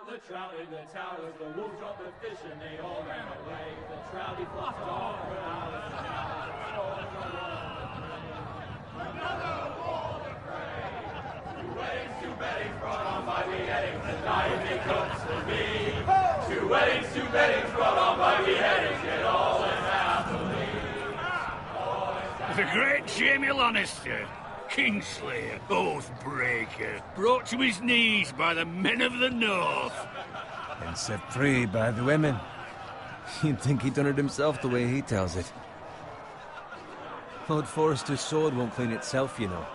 The trout in the towers, the wolves dropped the fish and they all ran away. The trouty flopped off, but another war to pray. Two weddings brought on by beheadings, and nightly cooks for me. Two weddings brought on by beheadings, yet all is happily. The great Jamie Lannister, Kingslayer, Oathbreaker, brought to his knees by the men of the North. And set free by the women. You'd think he'd done it himself the way he tells it. Lord Forrester's sword won't clean itself, you know.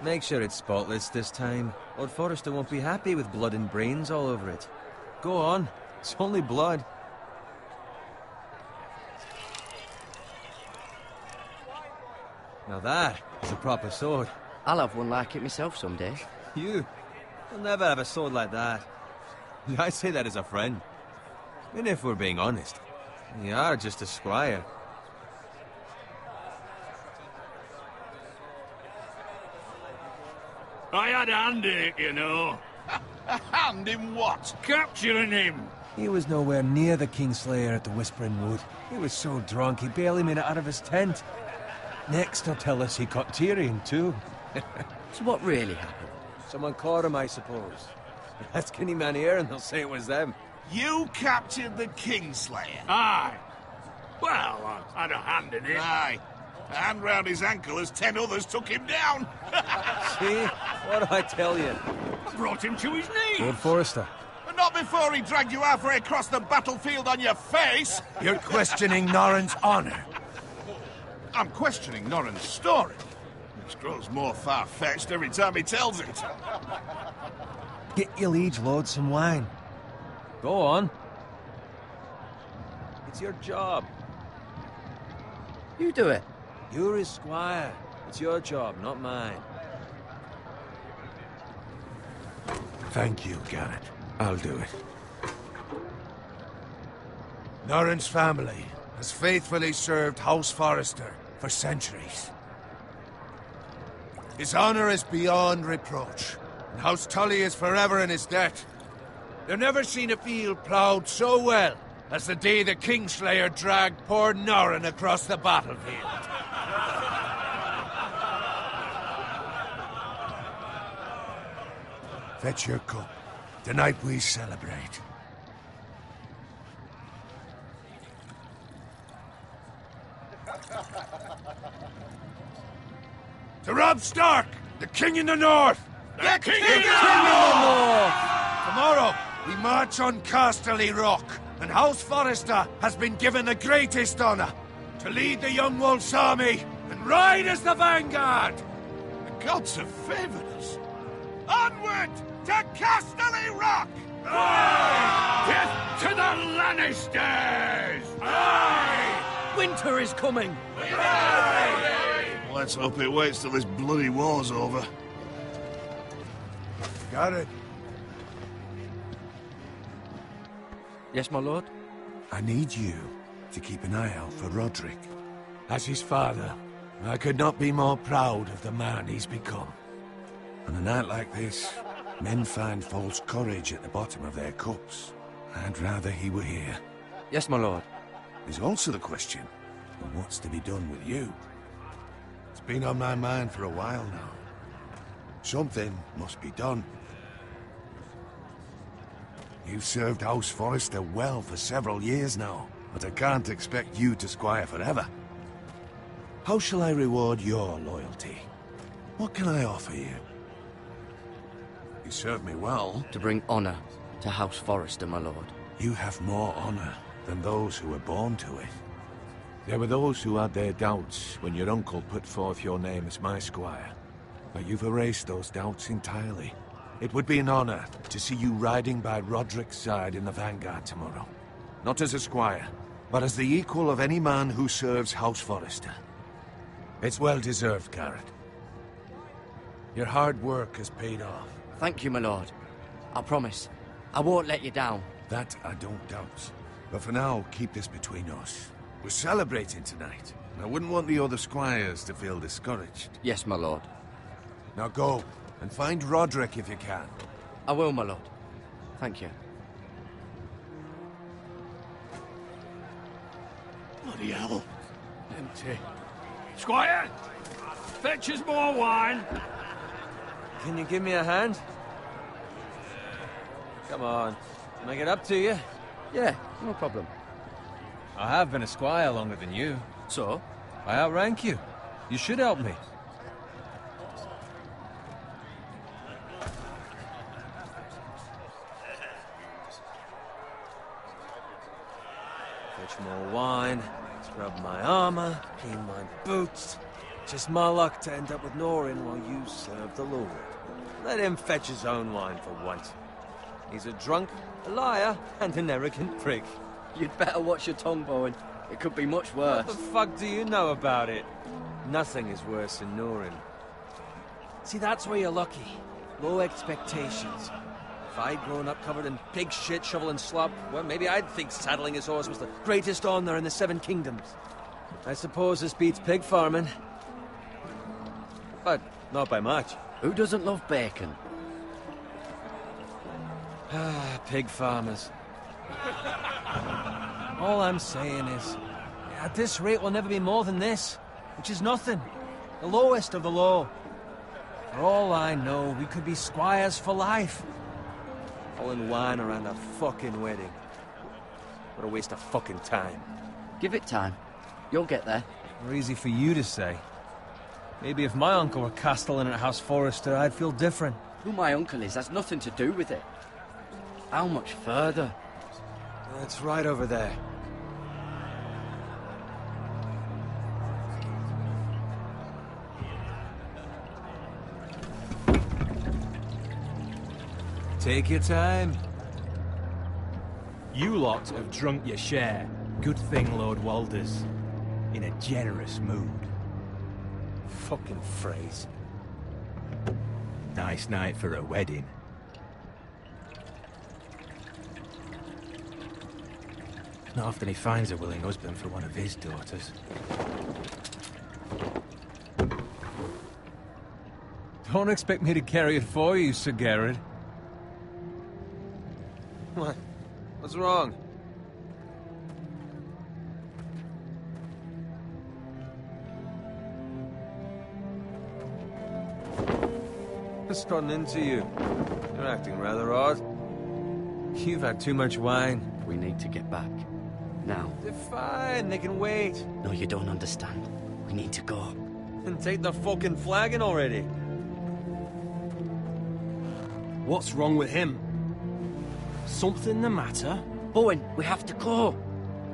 Make sure it's spotless this time. Lord Forrester won't be happy with blood and brains all over it. Go on. It's only blood. Now that is a proper sword. I'll have one like it myself someday. You? You'll never have a sword like that. I say that as a friend. And if we're being honest, you are just a squire. I had a hand in it, you know. A hand in what? Capturing him. He was nowhere near the Kingslayer at the Whispering Wood. He was so drunk he barely made it out of his tent. Next he'll tell us he caught Tyrion too. So what really happened? Someone caught him, I suppose. Ask any man here and they'll say it was them. You captured the Kingslayer? Aye. Well, I had a hand in it. Aye. A hand round his ankle as 10 others took him down. See? What do I tell you? I brought him to his knees. Lord Forrester. But not before he dragged you halfway across the battlefield on your face. You're questioning Norrin's honor. I'm questioning Norrin's story, which grows more far-fetched every time he tells it. Get your liege lord some wine. Go on. It's your job. You do it. You're his squire. It's your job, not mine. Thank you, Garrett. I'll do it. Norrin's family has faithfully served House Forrester for centuries. His honor is beyond reproach, and House Tully is forever in his debt. They've never seen a field ploughed so well as the day the Kingslayer dragged poor Norrin across the battlefield. Fetch your cup. Tonight we celebrate. To Robb Stark, the King in the North! The King in the North! Tomorrow, we march on Casterly Rock, and House Forrester has been given the greatest honor to lead the Young Wolf's army and ride as the vanguard! The gods have favored us. Onward to Casterly Rock! Death to the Lannisters! Winter is coming! Let's hope it waits till this bloody war's over. Garrett, Yes, my lord? I need you to keep an eye out for Roderick. As his father, I could not be more proud of the man he's become. On a night like this, men find false courage at the bottom of their cups. I'd rather he were here. Yes, my lord. There's also the question of what's to be done with you. It's been on my mind for a while now. Something must be done. You've served House Forrester well for several years now, but I can't expect you to squire forever. How shall I reward your loyalty? What can I offer you? You served me well. To bring honor to House Forrester, my lord. You have more honor than those who were born to it. There were those who had their doubts when your uncle put forth your name as my squire. But you've erased those doubts entirely. It would be an honor to see you riding by Roderick's side in the vanguard tomorrow. Not as a squire, but as the equal of any man who serves House Forrester. It's well deserved, Garrett. Your hard work has paid off. Thank you, my lord. I promise. I won't let you down. That I don't doubt. But for now, keep this between us. We're celebrating tonight. I wouldn't want the other squires to feel discouraged. Yes, my lord. Now go, and find Roderick if you can. I will, my lord. Thank you. Bloody hell. Empty. Squire! Fetch us more wine! Can you give me a hand? Come on. Make it up to you. Yeah, no problem. I have been a squire longer than you. So? I outrank you. You should help me. Fetch more wine, scrub my armor, clean my boots. Just my luck to end up with Norin while you serve the Lord. Let him fetch his own wine for once. He's a drunk, a liar, and an arrogant prick. You'd better watch your tongue, Bowen. It could be much worse. What the fuck do you know about it? Nothing is worse than Norin. See, that's where you're lucky. Low expectations. If I'd grown up covered in pig shit, shovel and slop, well, maybe I'd think saddling his horse was the greatest honor in the Seven Kingdoms. I suppose this beats pig farming. But not by much. Who doesn't love bacon? Ah, pig farmers. All I'm saying is, at this rate we'll never be more than this, which is nothing. The lowest of the low. For all I know, we could be squires for life. Pulling wine around a fucking wedding. What a waste of fucking time. Give it time. You'll get there. More easy for you to say. Maybe if my uncle were castellan at House Forrester, I'd feel different. Who my uncle is has nothing to do with it. How much further? It's right over there. Take your time. You lot have drunk your share. Good thing Lord Walder's in a generous mood. Fucking phrase. Nice night for a wedding. Not often he finds a willing husband for one of his daughters. Don't expect me to carry it for you, Sir Garrett. What? What's wrong? What's gotten into you? You're acting rather odd. You've had too much wine. We need to get back. Now. They're fine, they can wait. No, you don't understand. We need to go. And take the fucking flagon already. What's wrong with him? Something the matter? Bowen, we have to go.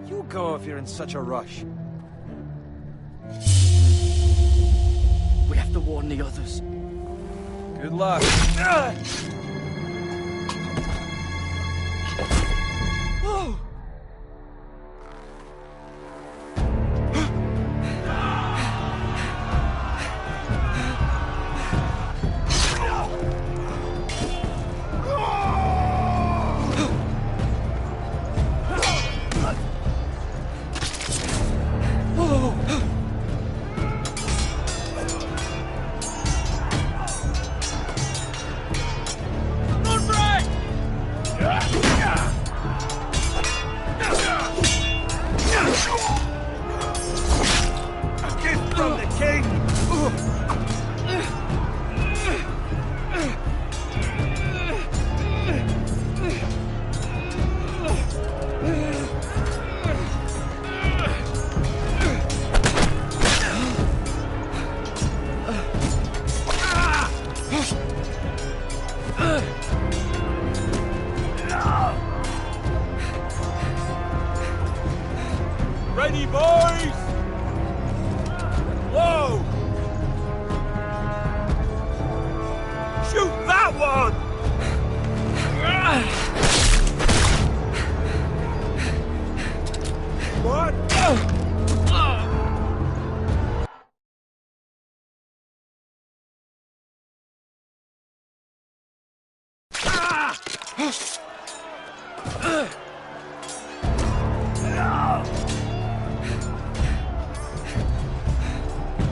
You go if you're in such a rush. We have to warn the others. Good luck. Ready, boys! Whoa! Shoot that one! What?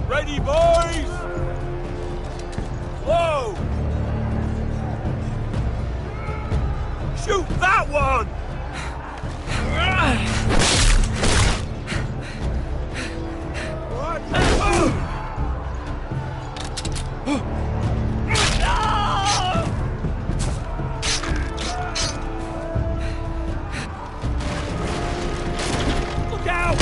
Ready, boys! Whoa! Shoot that one! What? Look out!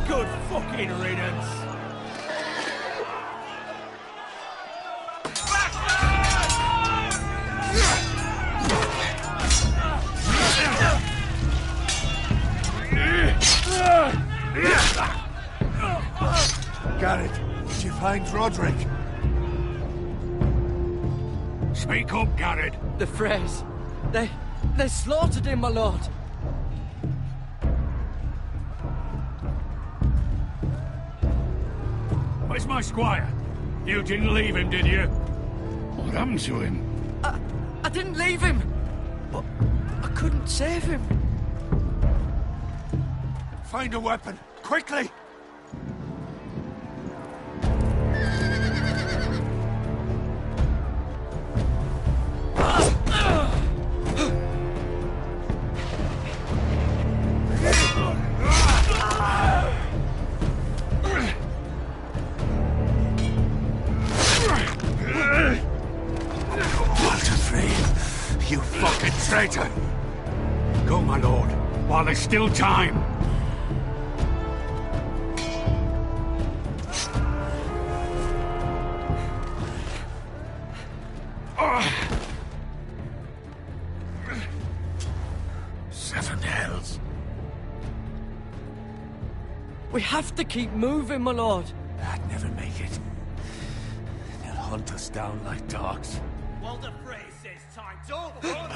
Good fucking riddance! Garrett, did you find Roderick? Speak up, Garrett. The Freys. They slaughtered him, my lord. Where's my squire? You didn't leave him, did you? What happened to him? I didn't leave him, but I couldn't save him. Find a weapon, quickly! You fucking traitor! Go, my lord, while there's still time. Seven hells. We have to keep moving, my lord. I'd never make it. They'll hunt us down like dogs. Walder Frey says time's over.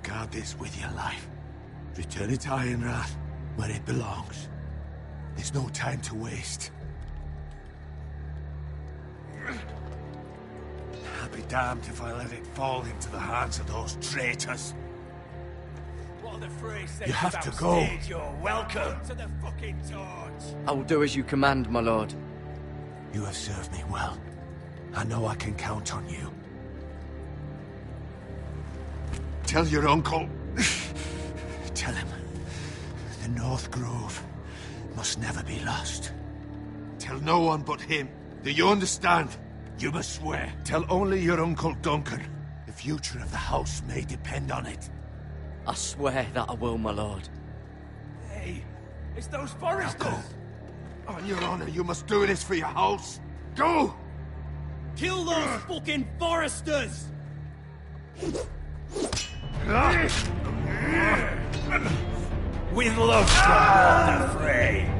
Guard this with your life. Return it to Ironrath, where it belongs. There's no time to waste. I'll be damned if I let it fall into the hands of those traitors. Walder Frey says You have to go. You're welcome to the fucking torch. I will do as you command, my lord. You have served me well. I know I can count on you. Tell your uncle. Tell him. The North Grove must never be lost. Tell no one but him. Do you understand? You must swear. Tell only your Uncle Duncan. The future of the house may depend on it. I swear that I will, my lord. Hey, it's those Now foresters. go. On your honor, you must do this for your house. Go! Kill those fucking foresters. With love from Walder Frey.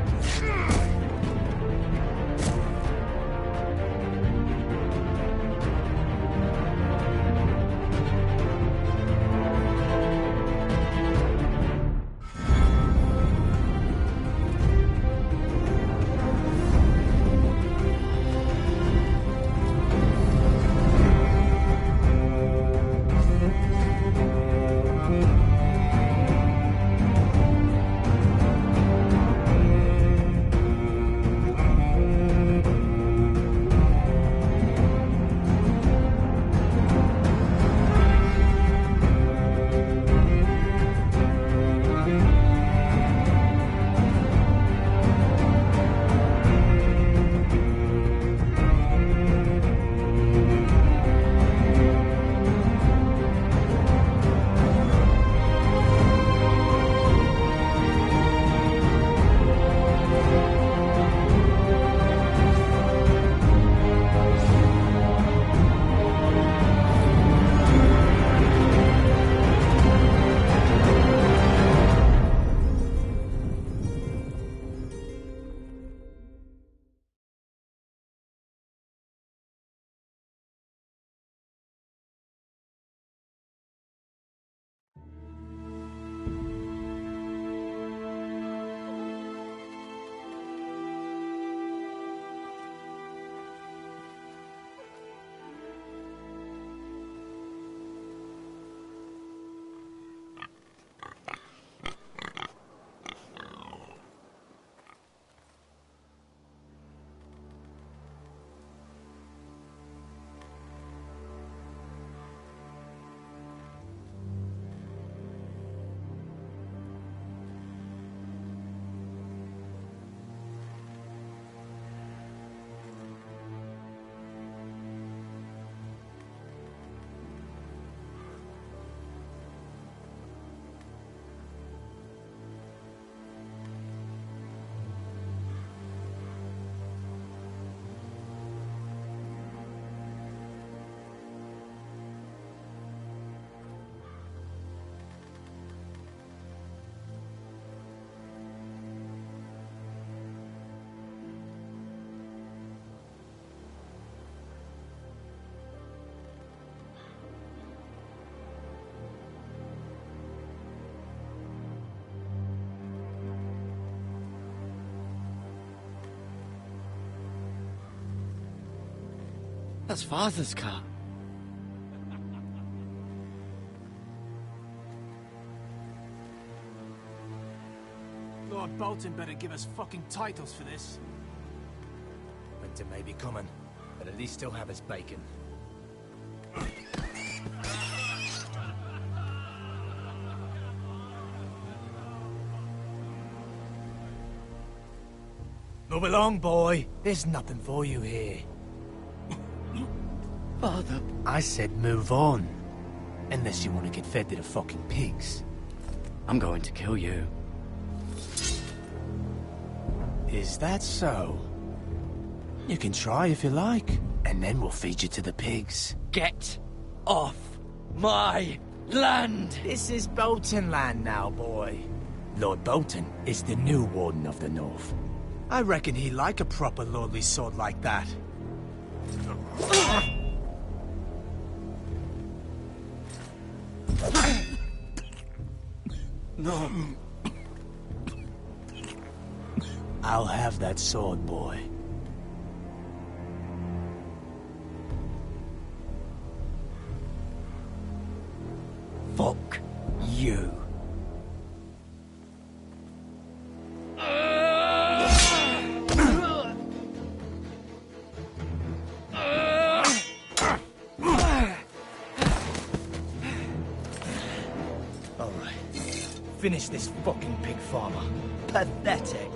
That's Father's car. Lord Bolton better give us fucking titles for this. Winter may be coming, but at least he'll have his bacon. Move along, boy. There's nothing for you here. Father. I said move on. Unless you want to get fed to the fucking pigs. I'm going to kill you. Is that so? You can try if you like, and then we'll feed you to the pigs. Get off my land! This is Bolton land now, boy. Lord Bolton is the new Warden of the North. I reckon he'd like a proper lordly sword like that. No. I'll have that sword, boy. Fuck you. Finish this fucking pig farmer. Pathetic.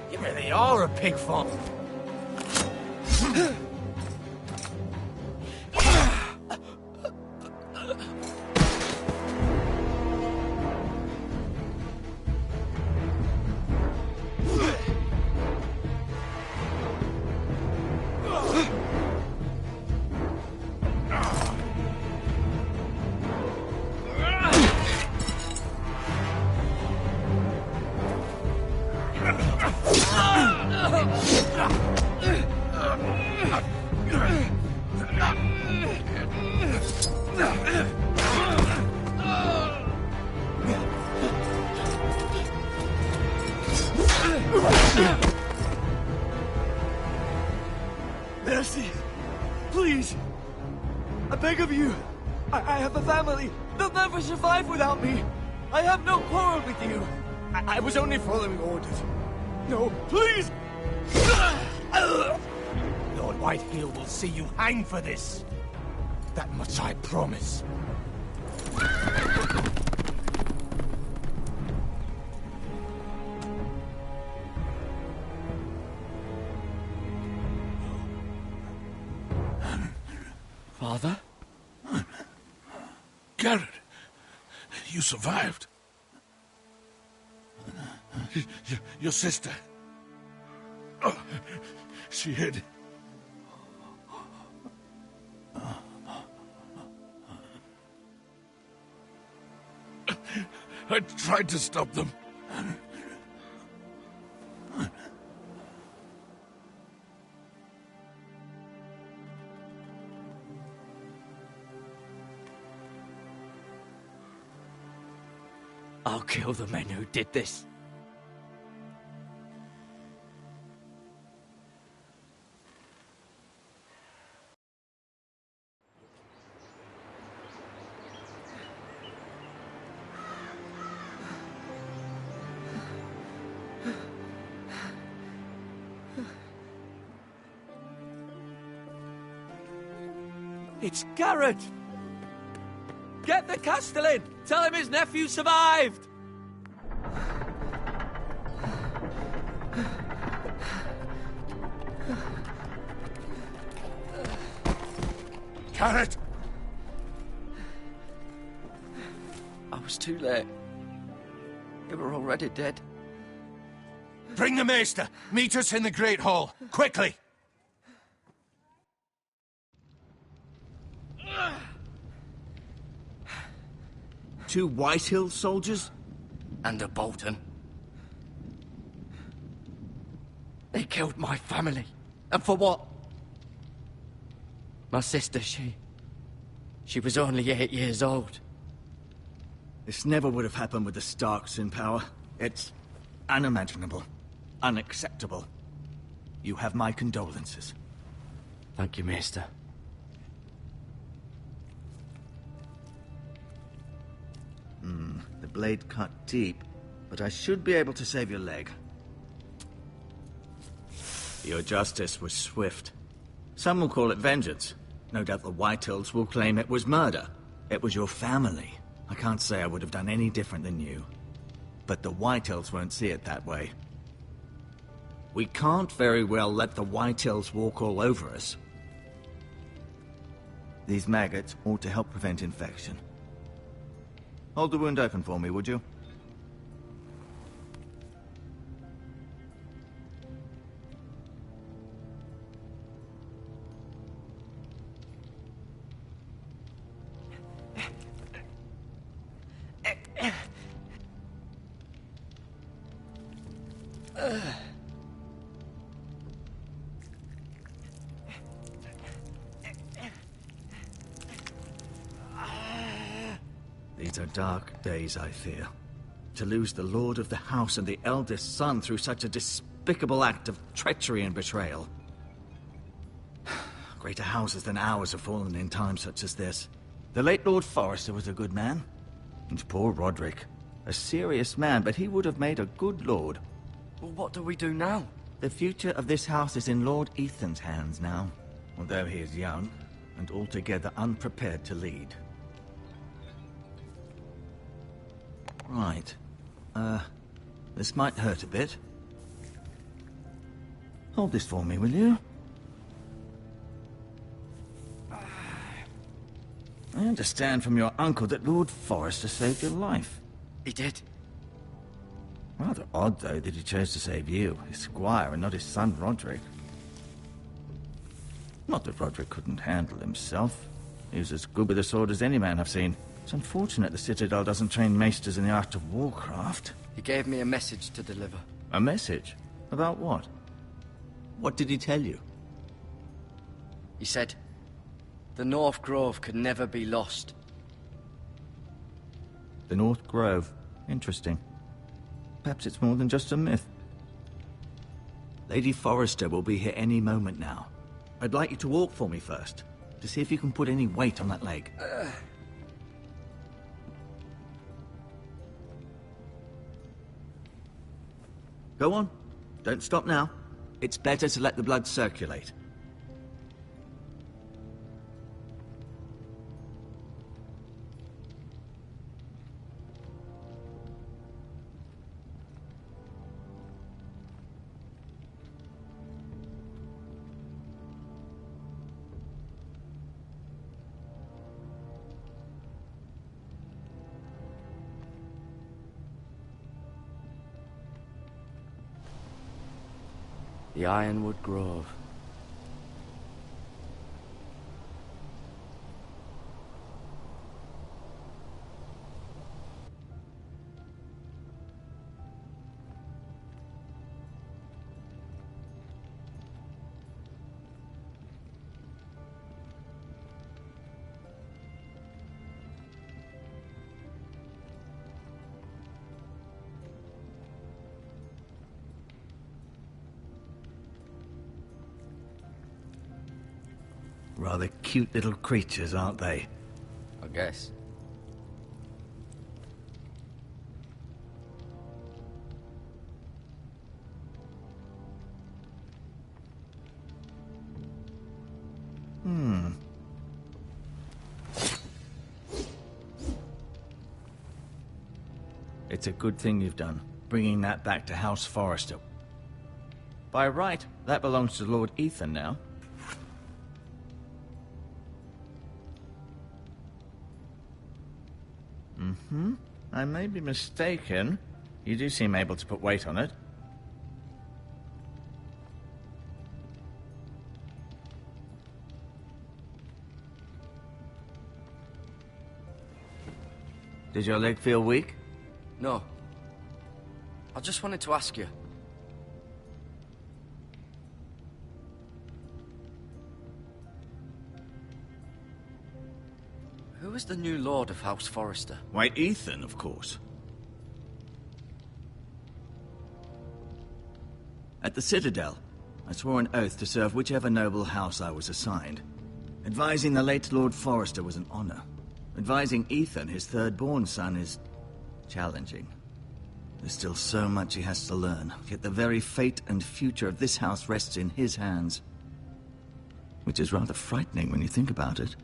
You really are a pig farmer. Mercy! Please! I beg of you! I have a family! They'll never survive without me! I have no quarrel with you! I was only following orders. No, please! Lord Whitehill will see you hang for this. That much I promise. Father? Garrett, you survived. Your sister. Oh, she hid. I tried to stop them. I'll kill the men who did this. It's Garrett! Get the Castellan! Tell him his nephew survived! Garrett! I was too late. They were already dead. Bring the Maester! Meet us in the Great Hall! Quickly! Two Whitehill soldiers? And a Bolton. They killed my family. And for what? My sister, she was only 8 years old. This never would have happened with the Starks in power. unimaginable. Unacceptable. You have my condolences. Thank you, Maester. The blade cut deep, but I should be able to save your leg. Your justice was swift. Some will call it vengeance. No doubt the Whitehills will claim it was murder. It was your family. I can't say I would have done any different than you. But the Whitehills won't see it that way. We can't very well let the Whitehills walk all over us. These maggots ought to help prevent infection. Hold the wound open for me, would you? These are dark days, I fear. To lose the lord of the house and the eldest son through such a despicable act of treachery and betrayal. Greater houses than ours have fallen in times such as this. The late Lord Forrester was a good man. And poor Roderick. A serious man, but he would have made a good lord. Well, what do we do now? The future of this house is in Lord Ethan's hands now. Although he is young, and altogether unprepared to lead. Right. This might hurt a bit. Hold this for me, will you? I understand from your uncle that Lord Forrester saved your life. He did. Rather odd, though, that he chose to save you, his squire, and not his son Roderick. Not that Roderick couldn't handle himself. He was as good with a sword as any man I've seen. It's unfortunate the Citadel doesn't train maesters in the art of warcraft. He gave me a message to deliver. A message? About what? What did he tell you? He said, the North Grove could never be lost. The North Grove. Interesting. Perhaps it's more than just a myth. Lady Forrester will be here any moment now. I'd like you to walk for me first, to see if you can put any weight on that leg. Go on. Don't stop now. It's better to let the blood circulate. The Ironwood Grove. Rather cute little creatures, aren't they? I guess. It's a good thing you've done, bringing that back to House Forrester. By right, that belongs to Lord Ethan now. I may be mistaken. You do seem able to put weight on it. Did your leg feel weak? No. I just wanted to ask you. Who is the new Lord of House Forrester? Why, Ethan, of course. At the Citadel, I swore an oath to serve whichever noble house I was assigned. Advising the late Lord Forrester was an honor. Advising Ethan, his third-born son, is challenging. There's still so much he has to learn, yet the very fate and future of this house rests in his hands. Which is rather frightening when you think about it.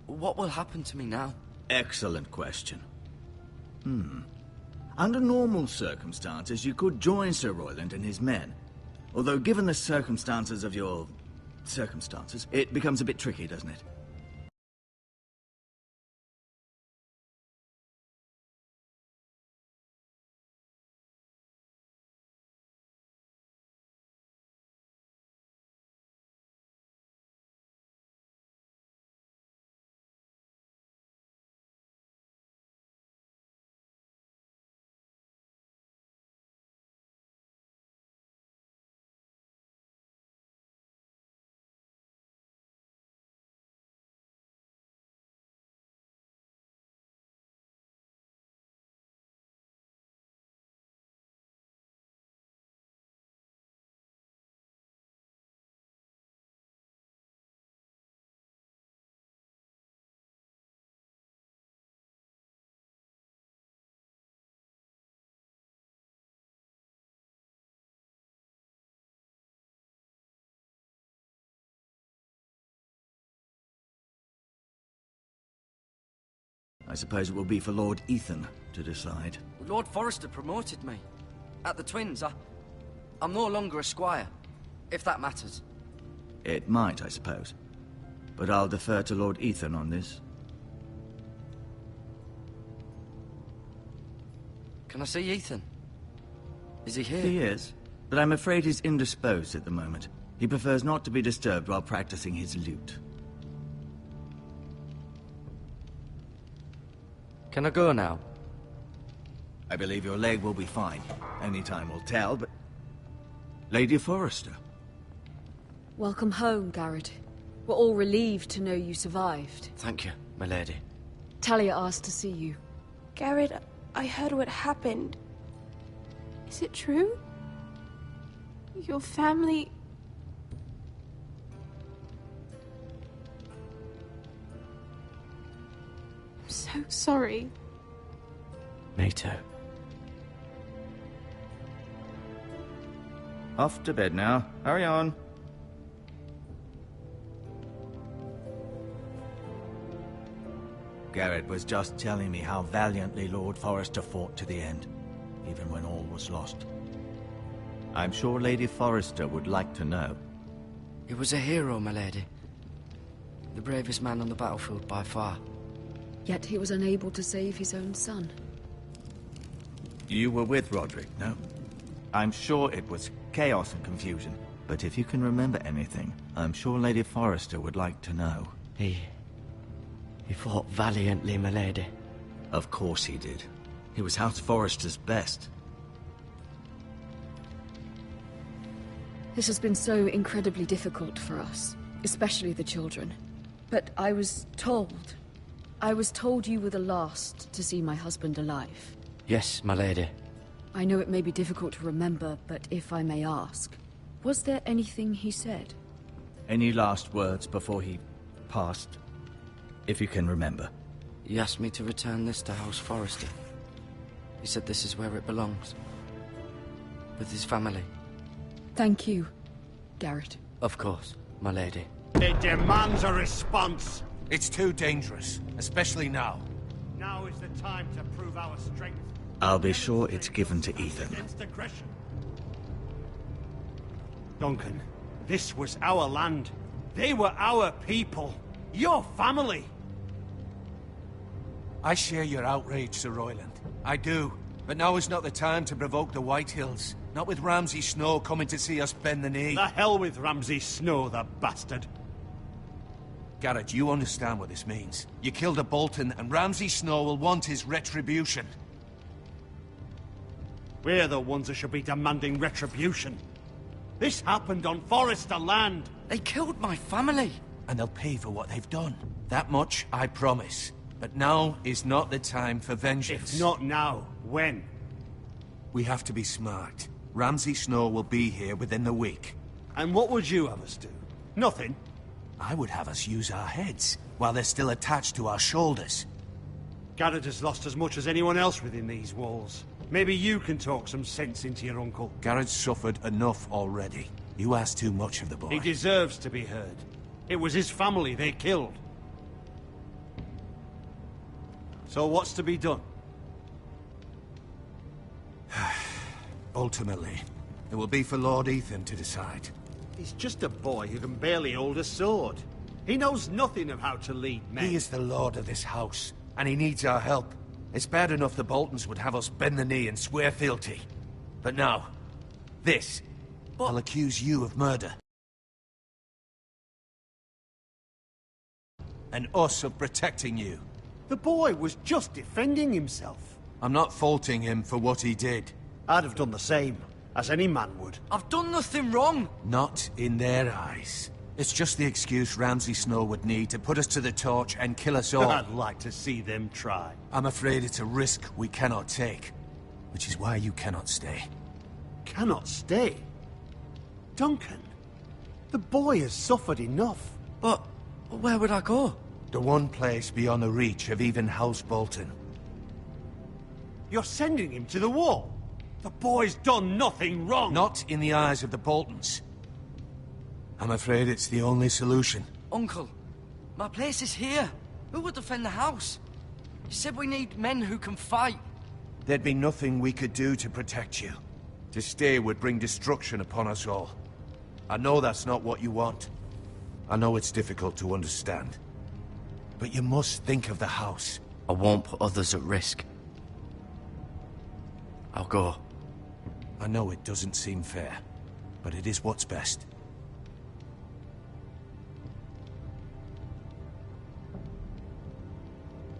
What will happen to me now? Excellent question. Under normal circumstances, you could join Sir Royland and his men. Although given the circumstances of your... circumstances, it becomes a bit tricky, doesn't it? I suppose it will be for Lord Ethan to decide. Lord Forrester promoted me. At the Twins, I'm no longer a squire, if that matters. It might, I suppose. But I'll defer to Lord Ethan on this. Can I see Ethan? Is he here? He is, but I'm afraid he's indisposed at the moment. He prefers not to be disturbed while practicing his lute. Can I go now? I believe your leg will be fine. Only time will tell, but... Lady Forrester. Welcome home, Garrett. We're all relieved to know you survived. Thank you, my lady. Talia asked to see you. Garrett, I heard what happened. Is it true? Your family... I'm so sorry. Me too. Off to bed now. Hurry on. Garrett was just telling me how valiantly Lord Forrester fought to the end, even when all was lost. I'm sure Lady Forrester would like to know. He was a hero, my lady. The bravest man on the battlefield by far. Yet he was unable to save his own son. You were with Roderick, no? I'm sure it was chaos and confusion. But if you can remember anything, I'm sure Lady Forrester would like to know. He fought valiantly, my lady. Of course he did. He was House Forrester's best. This has been so incredibly difficult for us, especially the children. But I was told you were the last to see my husband alive. Yes, my lady. I know it may be difficult to remember, but if I may ask, was there anything he said? Any last words before he passed? If you can remember. He asked me to return this to House Forrester. He said this is where it belongs. With his family. Thank you, Garrett. Of course, my lady. It demands a response. It's too dangerous, especially now. Now is the time to prove our strength. I'll be sure it's given to Ethan. Against aggression. Duncan, this was our land. They were our people. Your family. I share your outrage, Sir Royland. I do. But now is not the time to provoke the Whitehills. Not with Ramsay Snow coming to see us bend the knee. The hell with Ramsay Snow, the bastard. Garrett, you understand what this means. You killed a Bolton, and Ramsay Snow will want his retribution. We're the ones that should be demanding retribution. This happened on Forrester land. They killed my family. And they'll pay for what they've done. That much, I promise. But now is not the time for vengeance. If not now, when? We have to be smart. Ramsay Snow will be here within the week. And what would you have us do? Nothing. I would have us use our heads, while they're still attached to our shoulders. Garrett has lost as much as anyone else within these walls. Maybe you can talk some sense into your uncle. Garrett's suffered enough already. You ask too much of the boy. He deserves to be heard. It was his family they killed. So what's to be done? Ultimately, it will be for Lord Ethan to decide. He's just a boy who can barely hold a sword. He knows nothing of how to lead men. He is the lord of this house, and he needs our help. It's bad enough the Boltons would have us bend the knee and swear fealty. But now, this. I'll accuse you of murder. And us of protecting you. The boy was just defending himself. I'm not faulting him for what he did. I'd have done the same, as any man would. I've done nothing wrong. Not in their eyes. It's just the excuse Ramsay Snow would need to put us to the torch and kill us all. I'd like to see them try. I'm afraid it's a risk we cannot take. Which is why you cannot stay. Cannot stay? Duncan, the boy has suffered enough. But where would I go? The one place beyond the reach of even House Bolton. You're sending him to the wall? The boy's done nothing wrong! Not in the eyes of the Boltons. I'm afraid it's the only solution. Uncle, my place is here. Who would defend the house? You said we need men who can fight. There'd be nothing we could do to protect you. To stay would bring destruction upon us all. I know that's not what you want. I know it's difficult to understand. But you must think of the house. I won't put others at risk. I'll go. I know it doesn't seem fair, but it is what's best.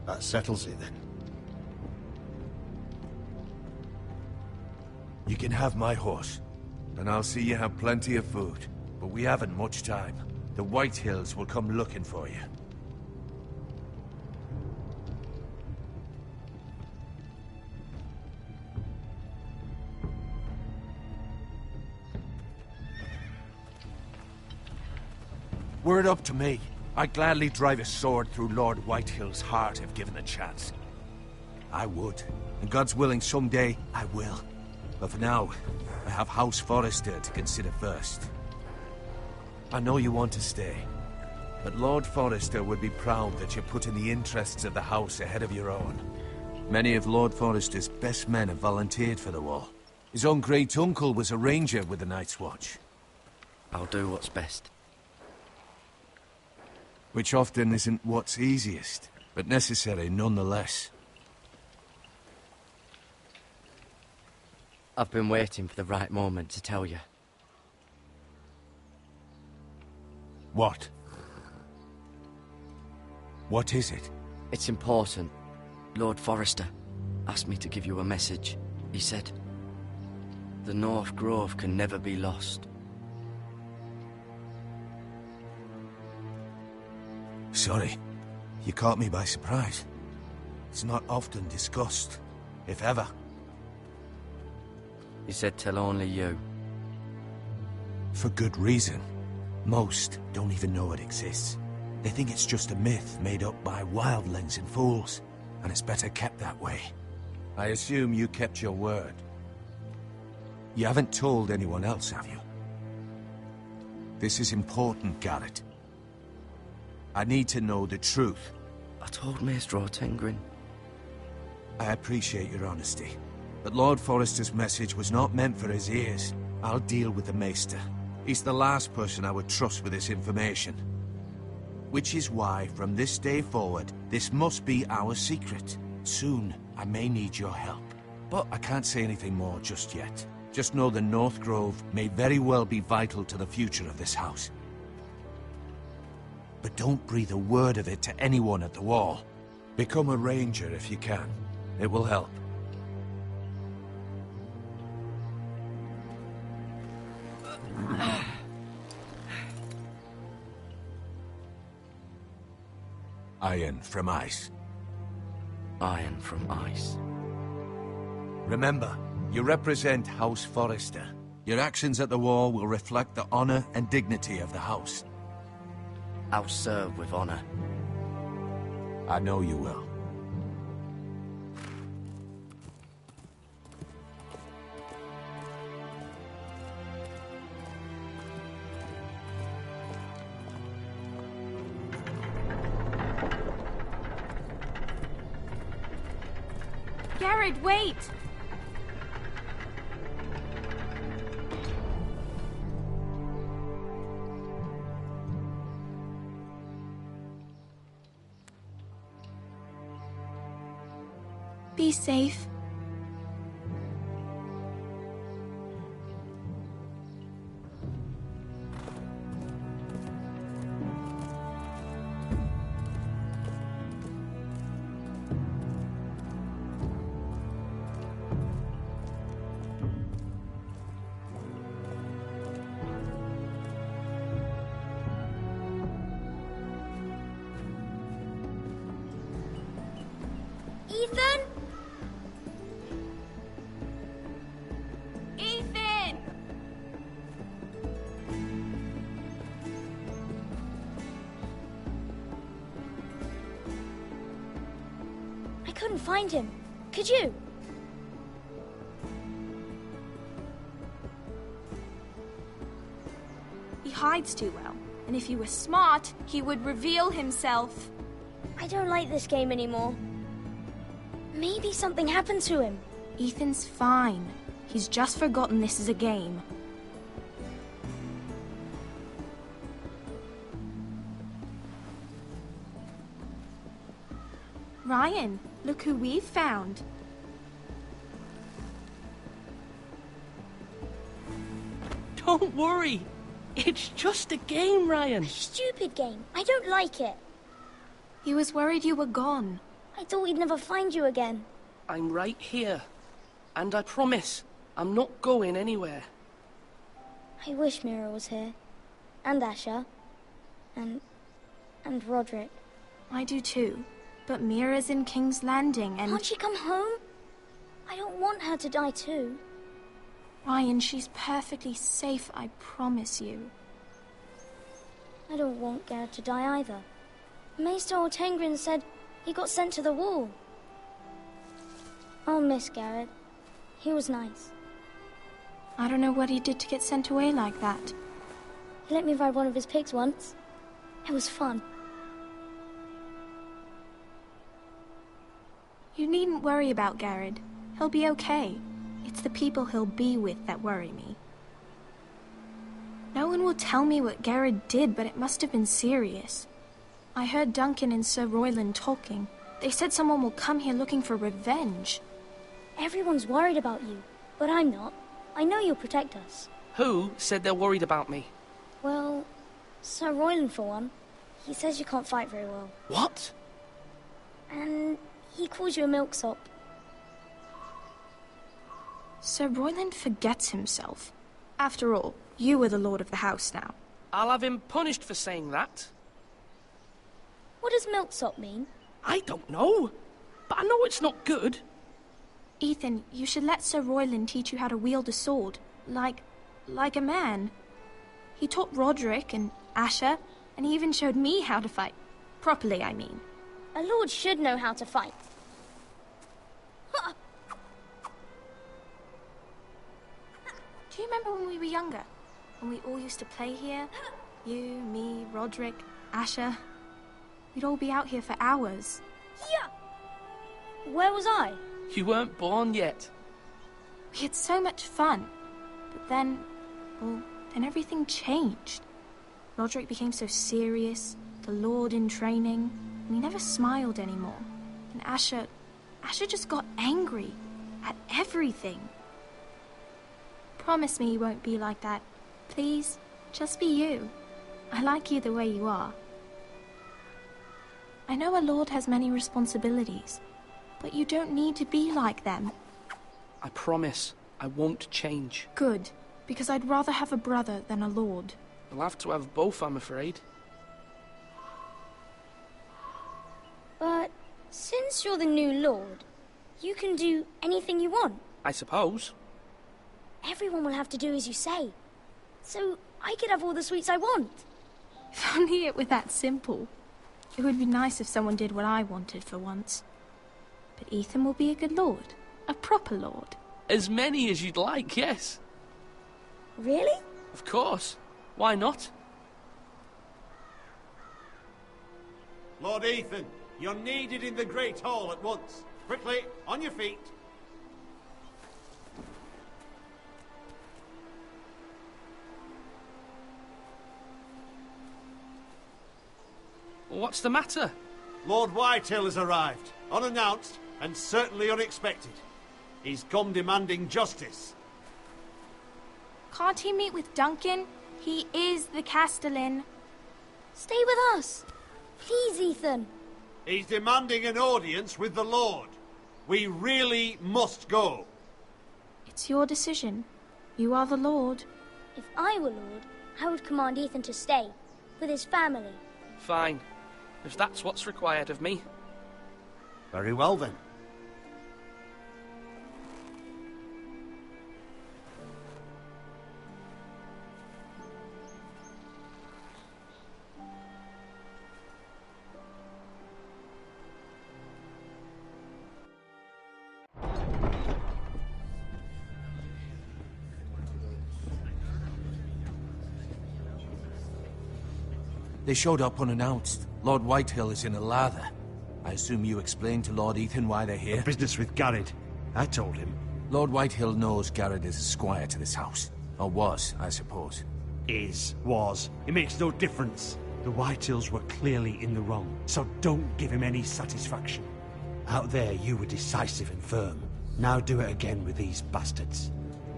That settles it then. You can have my horse, and I'll see you have plenty of food. But we haven't much time. The White Hills will come looking for you. Were it up to me, I'd gladly drive a sword through Lord Whitehill's heart if given the chance. I would, and God's willing someday I will. But for now, I have House Forrester to consider first. I know you want to stay, but Lord Forrester would be proud that you're putting the interests of the house ahead of your own. Many of Lord Forrester's best men have volunteered for the wall. His own great-uncle was a ranger with the Night's Watch. I'll do what's best. Which often isn't what's easiest, but necessary nonetheless. I've been waiting for the right moment to tell you. What? What is it? It's important. Lord Forrester asked me to give you a message. He said, the North Grove can never be lost. Sorry. You caught me by surprise. It's not often discussed, if ever. He said tell only you. For good reason. Most don't even know it exists. They think it's just a myth made up by wildlings and fools, and it's better kept that way. I assume you kept your word. You haven't told anyone else, have you? This is important, Garrett. I need to know the truth. I told Maester Ortengrin. I appreciate your honesty, but Lord Forrester's message was not meant for his ears. I'll deal with the Maester. He's the last person I would trust with this information. Which is why, from this day forward, this must be our secret. Soon, I may need your help. But I can't say anything more just yet. Just know the North Grove may very well be vital to the future of this house. But don't breathe a word of it to anyone at the wall. Become a ranger if you can. It will help. Iron from ice. iron from ice. Remember, you represent House Forrester. Your actions at the wall will reflect the honor and dignity of the house. I'll serve with honor. I know you will. Garrett, wait! Be safe. Ethan? Ethan! I couldn't find him. Could you? He hides too well, and if he were smart, he would reveal himself. I don't like this game anymore. Maybe something happened to him. Ethan's fine. He's just forgotten this is a game. Ryan, look who we've found. Don't worry. It's just a game, Ryan. Stupid game. I don't like it. He was worried you were gone. I thought we'd never find you again. I'm right here. And I promise, I'm not going anywhere. I wish Mira was here. And Asher. And Roderick. I do too. But Mira's in King's Landing and... Can't she come home? I don't want her to die too. Ryan, she's perfectly safe, I promise you. I don't want Garrett to die either. Maester Ortengrin said he got sent to the wall. I'll miss Garrett. He was nice. I don't know what he did to get sent away like that. He let me ride one of his pigs once. It was fun. You needn't worry about Garrett. He'll be okay. It's the people he'll be with that worry me. No one will tell me what Garrett did, but it must have been serious. I heard Duncan and Sir Royland talking. They said someone will come here looking for revenge. Everyone's worried about you, but I'm not. I know you'll protect us. Who said they're worried about me? Well, Sir Royland for one. He says you can't fight very well. What? And he calls you a milksop. Sir Royland forgets himself. After all, you are the lord of the house now. I'll have him punished for saying that. What does milksop mean? I don't know, but I know it's not good. Ethan, you should let Sir Royland teach you how to wield a sword. Like a man. He taught Roderick and Asher, and he even showed me how to fight. Properly, I mean. A lord should know how to fight. Do you remember when we were younger? When we all used to play here? You, me, Roderick, Asher. We'd all be out here for hours. Yeah! Where was I? You weren't born yet. We had so much fun. But then, well, then everything changed. Roderick became so serious, the Lord in training, and he never smiled anymore. And Asher just got angry at everything. Promise me you won't be like that. Please, just be you. I like you the way you are. I know a lord has many responsibilities, but you don't need to be like them. I promise I won't change. Good, because I'd rather have a brother than a lord. I'll have to have both, I'm afraid. But since Since you're the new lord, you can do anything you want. I suppose. Everyone will have to do as you say. So I could have all the sweets I want. If only it were that simple. It would be nice if someone did what I wanted for once. But Ethan will be a good lord. A proper lord. As many as you'd like, yes. Really? Of course. Why not? Lord Ethan, you're needed in the Great Hall at once. Quickly, on your feet. What's the matter? Lord Whitehill has arrived, unannounced and certainly unexpected. He's come demanding justice. Can't he meet with Duncan? He is the Castellan. Stay with us. Please, Ethan. He's demanding an audience with the Lord. We really must go. It's your decision. You are the Lord. If I were Lord, I would command Ethan to stay, with his family. Fine. If that's what's required of me. Very well, then. They showed up unannounced. Lord Whitehill is in a lather. I assume you explained to Lord Ethan why they're here? Business with Garrett. I told him. Lord Whitehill knows Garrett is a squire to this house. Or was, I suppose. Was. It makes no difference. The Whitehills were clearly in the wrong, so don't give him any satisfaction. Out there, you were decisive and firm. Now do it again with these bastards.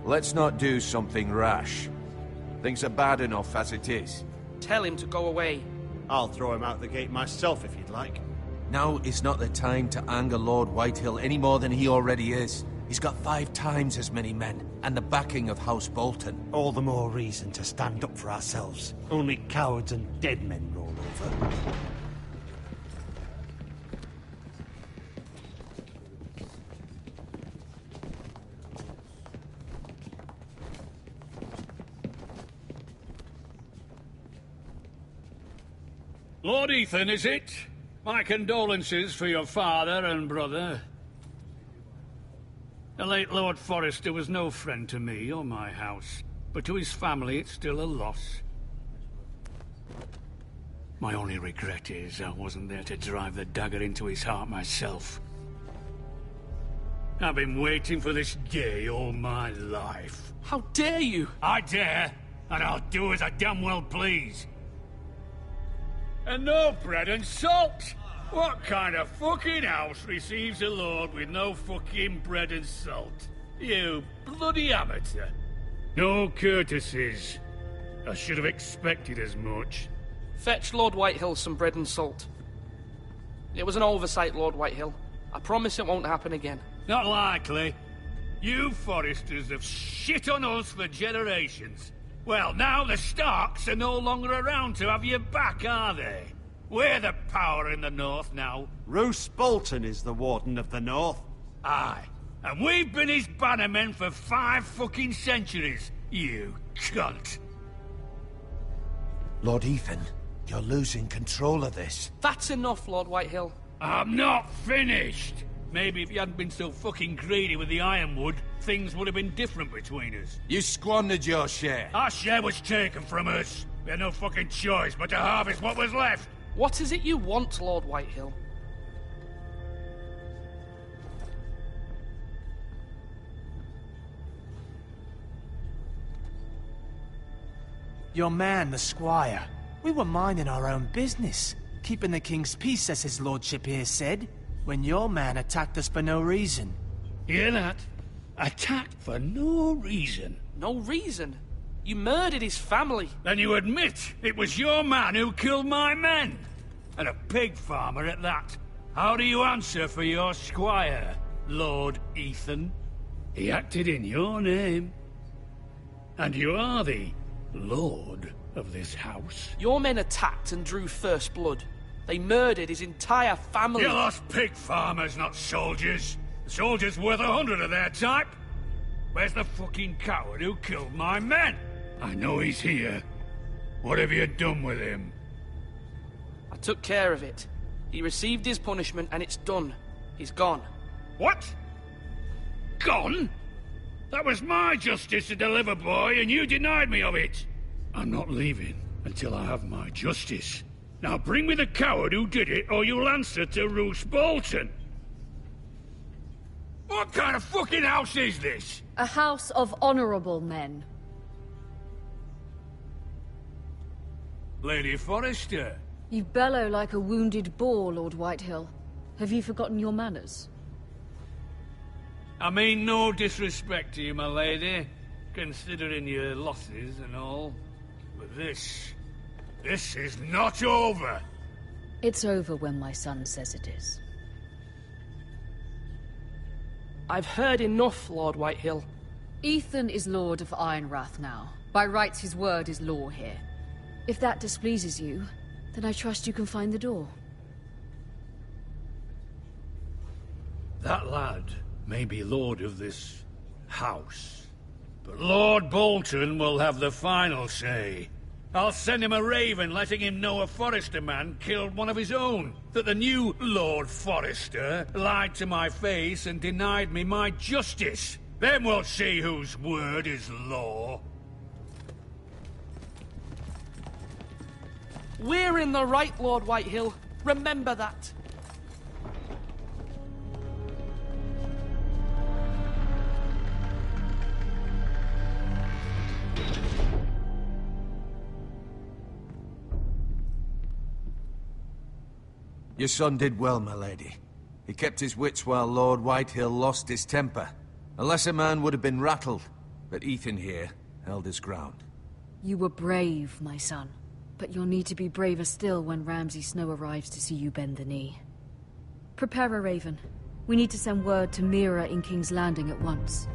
Let's not do something rash. Things are bad enough as it is. Tell him to go away. I'll throw him out the gate myself if you'd like. Now is not the time to anger Lord Whitehill any more than he already is. He's got 5 times as many men, and the backing of House Bolton. All the more reason to stand up for ourselves. Only cowards and dead men roll over. Lord Ethan, is it? My condolences for your father and brother. The late Lord Forrester was no friend to me or my house, but to his family it's still a loss. My only regret is I wasn't there to drive the dagger into his heart myself. I've been waiting for this day all my life. How dare you? I dare, and I'll do as I damn well please. And no bread and salt! What kind of fucking house receives a lord with no fucking bread and salt? You bloody amateur. No courtesies. I should have expected as much. Fetch Lord Whitehill some bread and salt. It was an oversight, Lord Whitehill. I promise it won't happen again. Not likely. You Forresters have shit on us for generations. Well, now the Starks are no longer around to have you back, are they? We're the power in the north now. Roose Bolton is the Warden of the North. Aye. And we've been his bannermen for 5 fucking centuries, you cunt. Lord Ethan, you're losing control of this. That's enough, Lord Whitehill. I'm not finished. Maybe if you hadn't been so fucking greedy with the ironwood, things would have been different between us. You squandered your share. Our share was taken from us. We had no fucking choice but to harvest what was left. What is it you want, Lord Whitehill? Your man, the squire. We were minding our own business, keeping the king's peace, as his lordship here said, when your man attacked us for no reason. Hear that? Attacked for no reason. No reason? You murdered his family. Then you admit it was your man who killed my men. And a pig farmer at that. How do you answer for your squire, Lord Ethan? He acted in your name. And you are the lord of this house. Your men attacked and drew first blood. They murdered his entire family. You lost pig farmers, not soldiers. The soldiers worth 100 of their type. Where's the fucking coward who killed my men? I know he's here. What have you done with him? I took care of it. He received his punishment and it's done. He's gone. What? Gone? That was my justice to deliver, boy, and you denied me of it. I'm not leaving until I have my justice. Now bring me the coward who did it, or you'll answer to Roose Bolton. What kind of fucking house is this? A house of honorable men. Lady Forrester. You bellow like a wounded boar, Lord Whitehill. Have you forgotten your manners? I mean no disrespect to you, my lady, considering your losses and all. But this is not over. It's over when my son says it is. I've heard enough, Lord Whitehill. Ethan is Lord of Ironrath now. By rights, his word is law here. If that displeases you, then I trust you can find the door. That lad may be lord of this house, but Lord Bolton will have the final say. I'll send him a raven letting him know a Forrester man killed one of his own, that the new Lord Forrester lied to my face and denied me my justice. Then we'll see whose word is law. We're in the right, Lord Whitehill. Remember that. Your son did well, my lady. He kept his wits while Lord Whitehill lost his temper. A lesser man would have been rattled, but Ethan here held his ground. You were brave, my son. But you'll need to be braver still when Ramsay Snow arrives to see you bend the knee. Prepare a raven. We need to send word to Mira in King's Landing at once.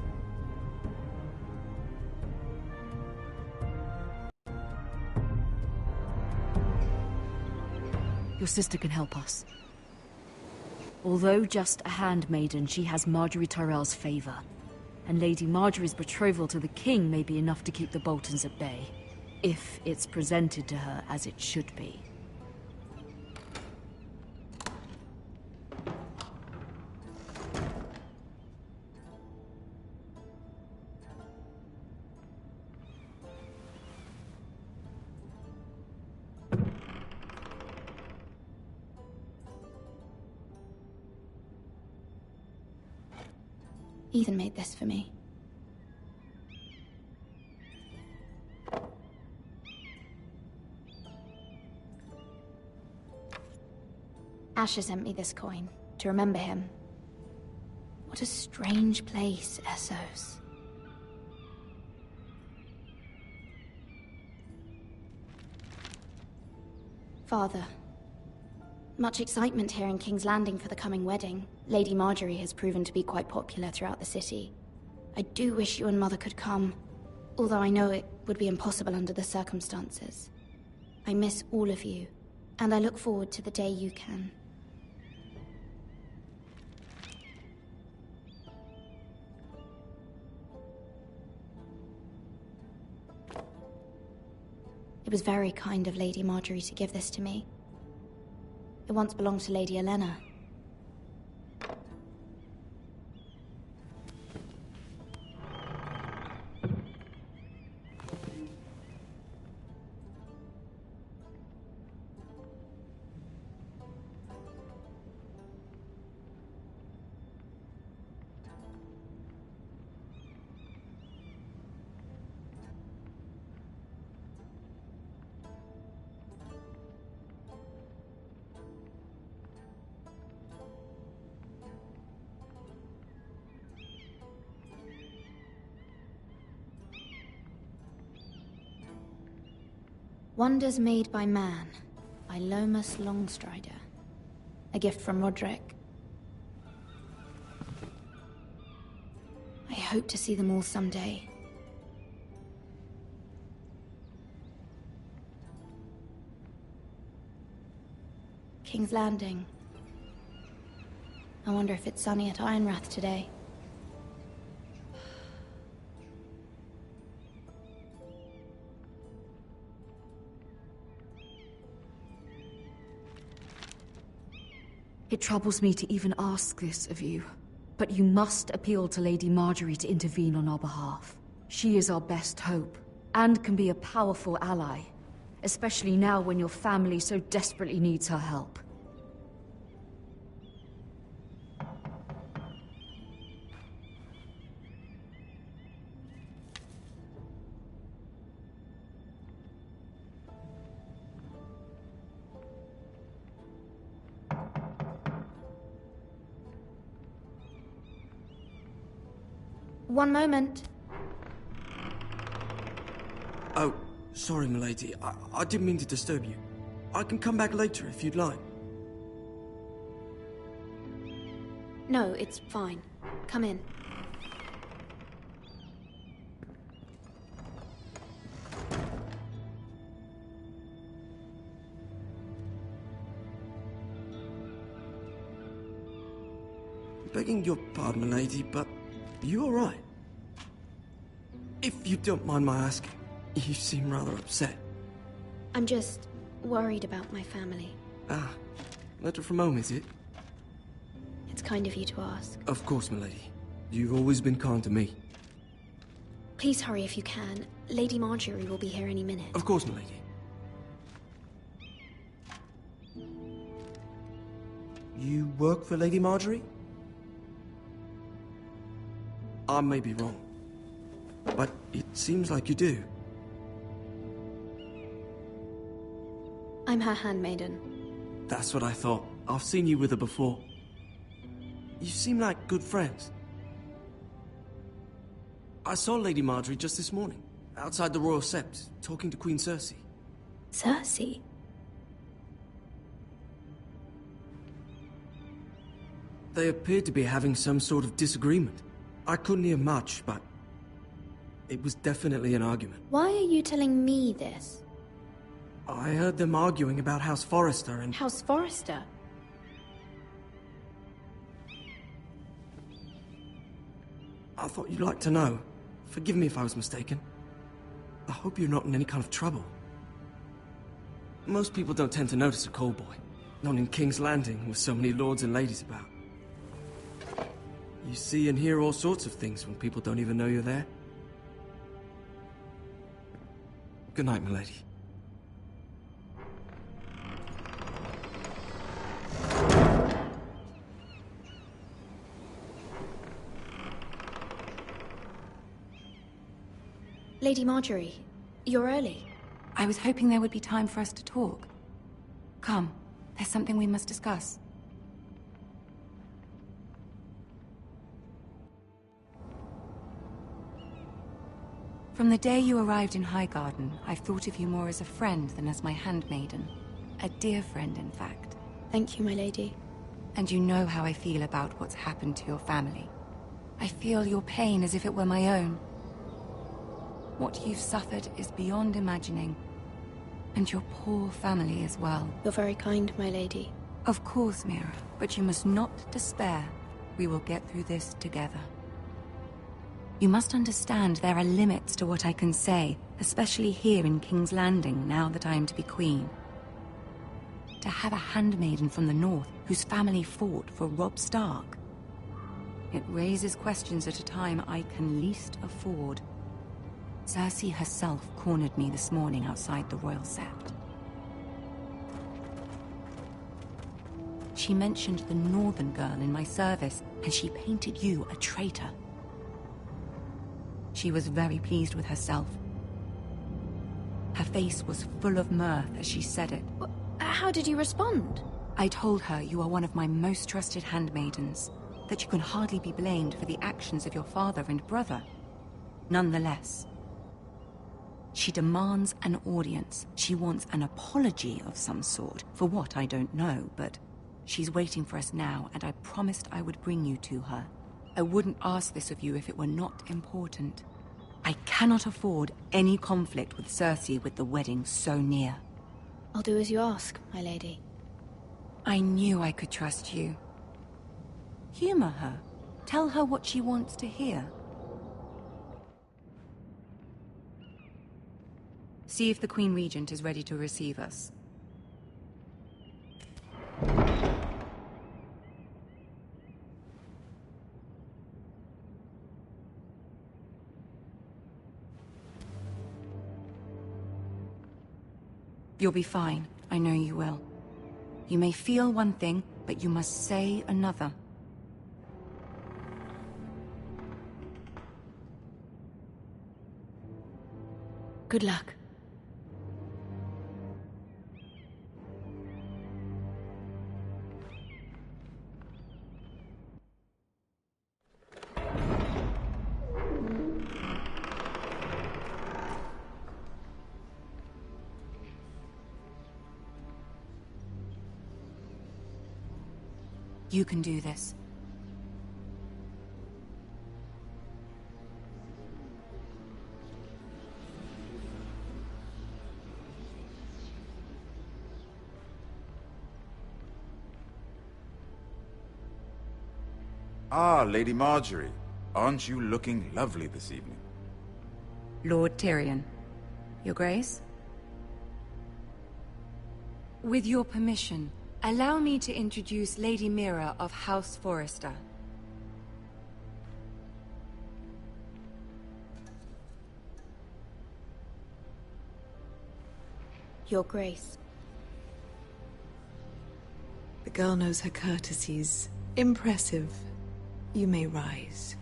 Your sister can help us. Although just a handmaiden, she has Margaery Tyrell's favor. And Lady Margaery's betrothal to the king may be enough to keep the Boltons at bay. If it's presented to her as it should be. Ethan made this for me. Asher sent me this coin to remember him. What a strange place, Essos. Father, much excitement here in King's Landing for the coming wedding. Lady Margaery has proven to be quite popular throughout the city. I do wish you and Mother could come, although I know it would be impossible under the circumstances. I miss all of you, and I look forward to the day you can. It was very kind of Lady Margaery to give this to me. It once belonged to Lady Olenna. Wonders Made by Man, by Lomas Longstrider. A gift from Roderick. I hope to see them all someday. King's Landing. I wonder if it's sunny at Ironrath today. It troubles me to even ask this of you, but you must appeal to Lady Marjorie to intervene on our behalf. She is our best hope, and can be a powerful ally, especially now when your family so desperately needs her help. One moment. Oh, sorry, milady. I didn't mean to disturb you. I can come back later if you'd like. No, it's fine. Come in. Begging your pardon, milady, but you all right? If you don't mind my asking, you seem rather upset. I'm just worried about my family. Ah, letter from home, is it? It's kind of you to ask. Of course, milady. You've always been kind to me. Please hurry if you can. Lady Marjorie will be here any minute. Of course, milady. You work for Lady Marjorie? I may be wrong, but it seems like you do. I'm her handmaiden. That's what I thought. I've seen you with her before. You seem like good friends. I saw Lady Marjorie just this morning, outside the Royal Sept, talking to Queen Cersei. Cersei? They appeared to be having some sort of disagreement. I couldn't hear much, but it was definitely an argument. Why are you telling me this? I heard them arguing about House Forrester and... House Forrester? I thought you'd like to know. Forgive me if I was mistaken. I hope you're not in any kind of trouble. Most people don't tend to notice a callboy. Not in King's Landing, with so many lords and ladies about. You see and hear all sorts of things when people don't even know you're there. Good night, milady. Lady Marjorie, you're early. I was hoping there would be time for us to talk. Come, there's something we must discuss. From the day you arrived in Highgarden, I've thought of you more as a friend than as my handmaiden. A dear friend, in fact. Thank you, my lady. And you know how I feel about what's happened to your family. I feel your pain as if it were my own. What you've suffered is beyond imagining. And your poor family as well. You're very kind, my lady. Of course, Mira, but you must not despair. We will get through this together. You must understand there are limits to what I can say, especially here in King's Landing, now that I am to be queen. To have a handmaiden from the north whose family fought for Robb Stark. It raises questions at a time I can least afford. Cersei herself cornered me this morning outside the Royal Sept. She mentioned the northern girl in my service, and she painted you a traitor. She was very pleased with herself. Her face was full of mirth as she said it. How did you respond? I told her you are one of my most trusted handmaidens, that you can hardly be blamed for the actions of your father and brother. Nonetheless, she demands an audience. She wants an apology of some sort, for what I don't know, but she's waiting for us now, and I promised I would bring you to her. I wouldn't ask this of you if it were not important. I cannot afford any conflict with Cersei with the wedding so near. I'll do as you ask, my lady. I knew I could trust you. Humor her. Tell her what she wants to hear. See if the Queen Regent is ready to receive us. You'll be fine. I know you will. You may feel one thing, but you must say another. Good luck. You can do this. Ah, Lady Marjorie. Aren't you looking lovely this evening? Lord Tyrion. Your Grace? With your permission, allow me to introduce Lady Mira of House Forrester. Your Grace. The girl knows her courtesies. Impressive. You may rise.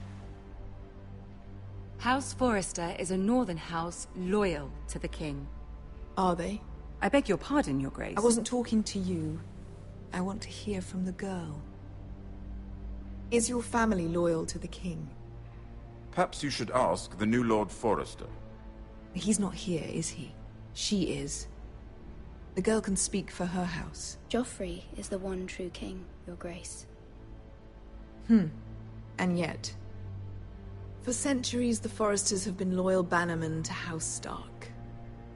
House Forrester is a northern house loyal to the king. Are they? I beg your pardon, Your Grace. I wasn't talking to you. I want to hear from the girl. Is your family loyal to the king? Perhaps you should ask the new Lord Forrester. He's not here, is he? She is. The girl can speak for her house. Joffrey is the one true king, Your Grace. And yet, for centuries the Forresters have been loyal bannermen to House Stark.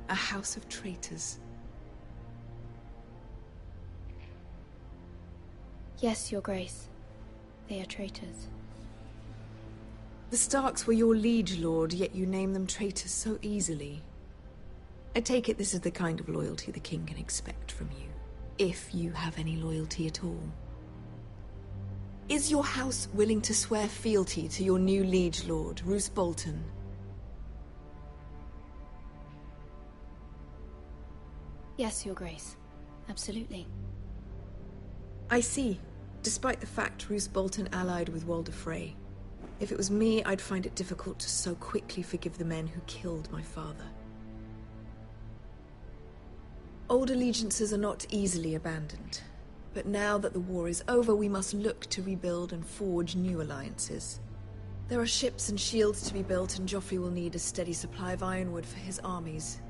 A house of traitors. Yes, Your Grace. They are traitors. The Starks were your liege lord, yet you name them traitors so easily. I take it this is the kind of loyalty the king can expect from you. If you have any loyalty at all. Is your house willing to swear fealty to your new liege lord, Roose Bolton? Yes, Your Grace. Absolutely. I see. Despite the fact Roose Bolton allied with Walder Frey. If it was me, I'd find it difficult to so quickly forgive the men who killed my father. Old allegiances are not easily abandoned. But now that the war is over, we must look to rebuild and forge new alliances. There are ships and shields to be built, and Joffrey will need a steady supply of ironwood for his armies.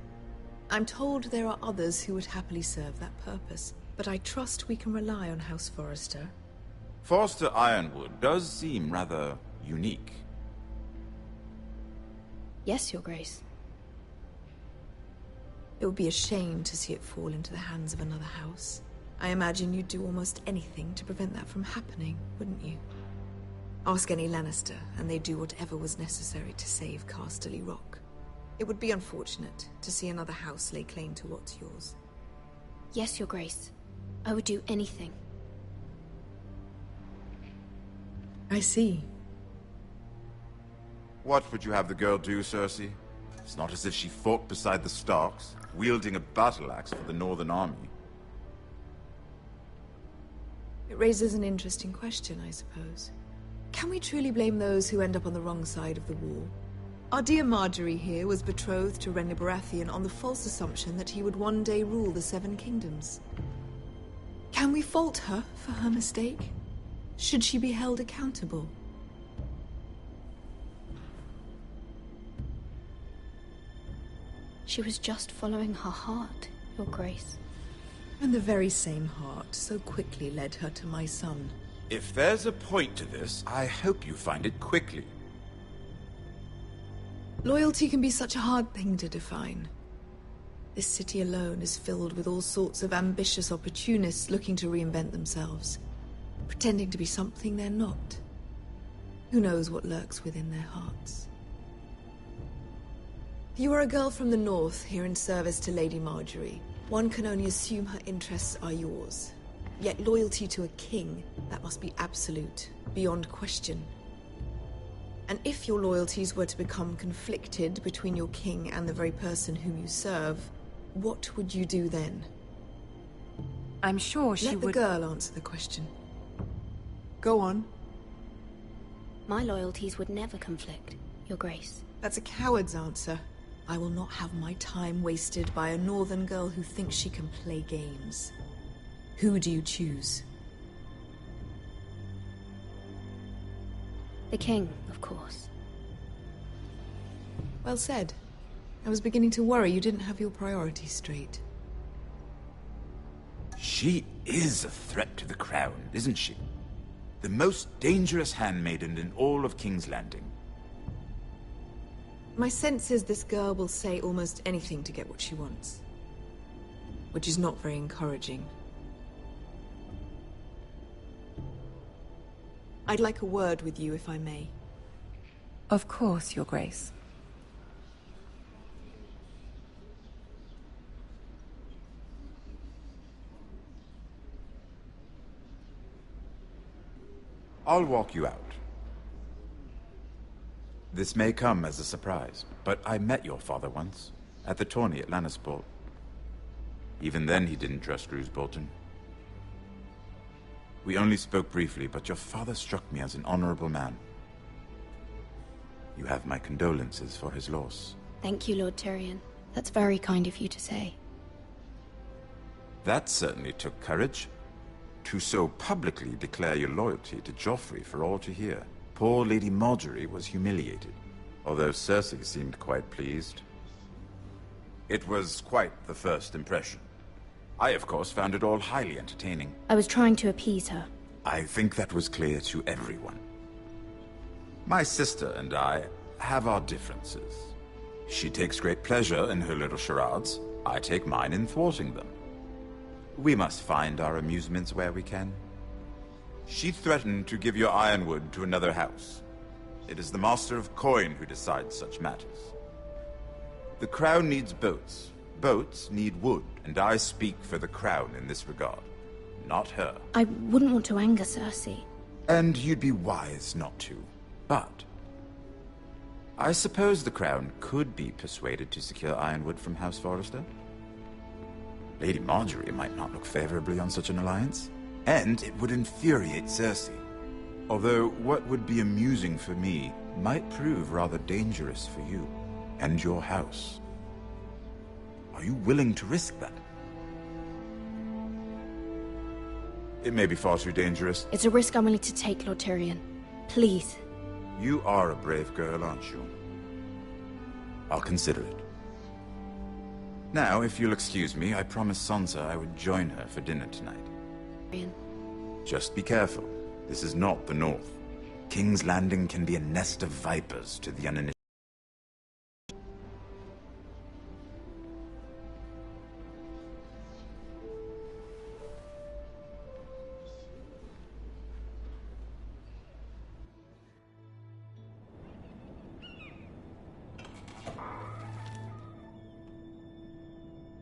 I'm told there are others who would happily serve that purpose, but I trust we can rely on House Forrester. Forrester Ironwood does seem rather unique. Yes, Your Grace. It would be a shame to see it fall into the hands of another house. I imagine you'd do almost anything to prevent that from happening, wouldn't you? Ask any Lannister, and they'd do whatever was necessary to save Casterly Rock. It would be unfortunate to see another house lay claim to what's yours. Yes, Your Grace. I would do anything. I see. What would you have the girl do, Cersei? It's not as if she fought beside the Starks, wielding a battle axe for the Northern Army. It raises an interesting question, I suppose. Can we truly blame those who end up on the wrong side of the war? Our dear Marjorie here was betrothed to Renly Baratheon on the false assumption that he would one day rule the Seven Kingdoms. Can we fault her for her mistake? Should she be held accountable? She was just following her heart, Your Grace. And the very same heart so quickly led her to my son. If there's a point to this, I hope you find it quickly. Loyalty can be such a hard thing to define. This city alone is filled with all sorts of ambitious opportunists looking to reinvent themselves, pretending to be something they're not. Who knows what lurks within their hearts? You are a girl from the north, here in service to Lady Marjorie. One can only assume her interests are yours. Yet loyalty to a king, that must be absolute, beyond question. And if your loyalties were to become conflicted between your king and the very person whom you serve, what would you do then? I'm sure she would... Let the girl answer the question. Go on. My loyalties would never conflict, Your Grace. That's a coward's answer. I will not have my time wasted by a northern girl who thinks she can play games. Who do you choose? The king, of course. Well said. I was beginning to worry you didn't have your priorities straight. She is a threat to the crown, isn't she? The most dangerous handmaiden in all of King's Landing. My sense is this girl will say almost anything to get what she wants. Which is not very encouraging. I'd like a word with you, if I may. Of course, Your Grace. I'll walk you out. This may come as a surprise, but I met your father once, at the tourney at Lannisport. Even then he didn't trust Roose Bolton. We only spoke briefly, but your father struck me as an honorable man. You have my condolences for his loss. Thank you, Lord Tyrion. That's very kind of you to say. That certainly took courage. To so publicly declare your loyalty to Joffrey for all to hear. Poor Lady Marjorie was humiliated, although Cersei seemed quite pleased. It was quite the first impression. I, of course, found it all highly entertaining. I was trying to appease her. I think that was clear to everyone. My sister and I have our differences. She takes great pleasure in her little charades. I take mine in thwarting them. We must find our amusements where we can. She threatened to give your ironwood to another house. It is the Master of Coin who decides such matters. The Crown needs boats. Boats need wood, and I speak for the Crown in this regard, not her. I wouldn't want to anger Cersei. And you'd be wise not to. But I suppose the Crown could be persuaded to secure ironwood from House Forrester. Lady Marjorie might not look favorably on such an alliance, and it would infuriate Cersei. Although what would be amusing for me might prove rather dangerous for you and your house. Are you willing to risk that? It may be far too dangerous. It's a risk I'm willing to take, Lord Tyrion. Please. You are a brave girl, aren't you? I'll consider it. Now, if you'll excuse me, I promised Sansa I would join her for dinner tonight. Tyrion. Just be careful. This is not the North. King's Landing can be a nest of vipers to the uninitiated.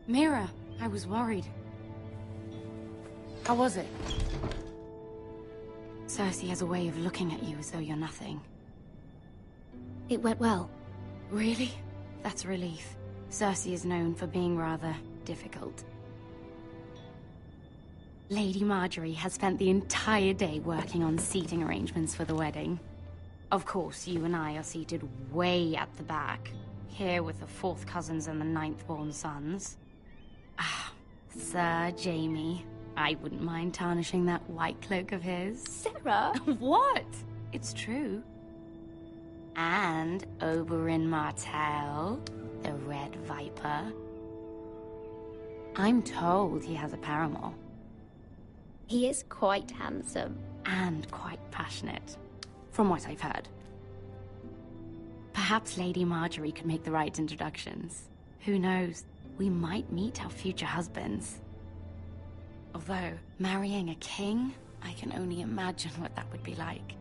Mira, I was worried. How was it? Cersei has a way of looking at you as though you're nothing. It went well. Really? That's a relief. Cersei is known for being rather difficult. Lady Marjorie has spent the entire day working on seating arrangements for the wedding. Of course, you and I are seated way at the back, here with the 4th cousins and the 9th-born sons. Ah, Sir Jaime. I wouldn't mind tarnishing that white cloak of his. Sarah! What? It's true. And Oberyn Martell, the Red Viper. I'm told he has a paramour. He is quite handsome. And quite passionate, from what I've heard. Perhaps Lady Marjorie could make the right introductions. Who knows? we might meet our future husbands. Although, marrying a king, I can only imagine what that would be like.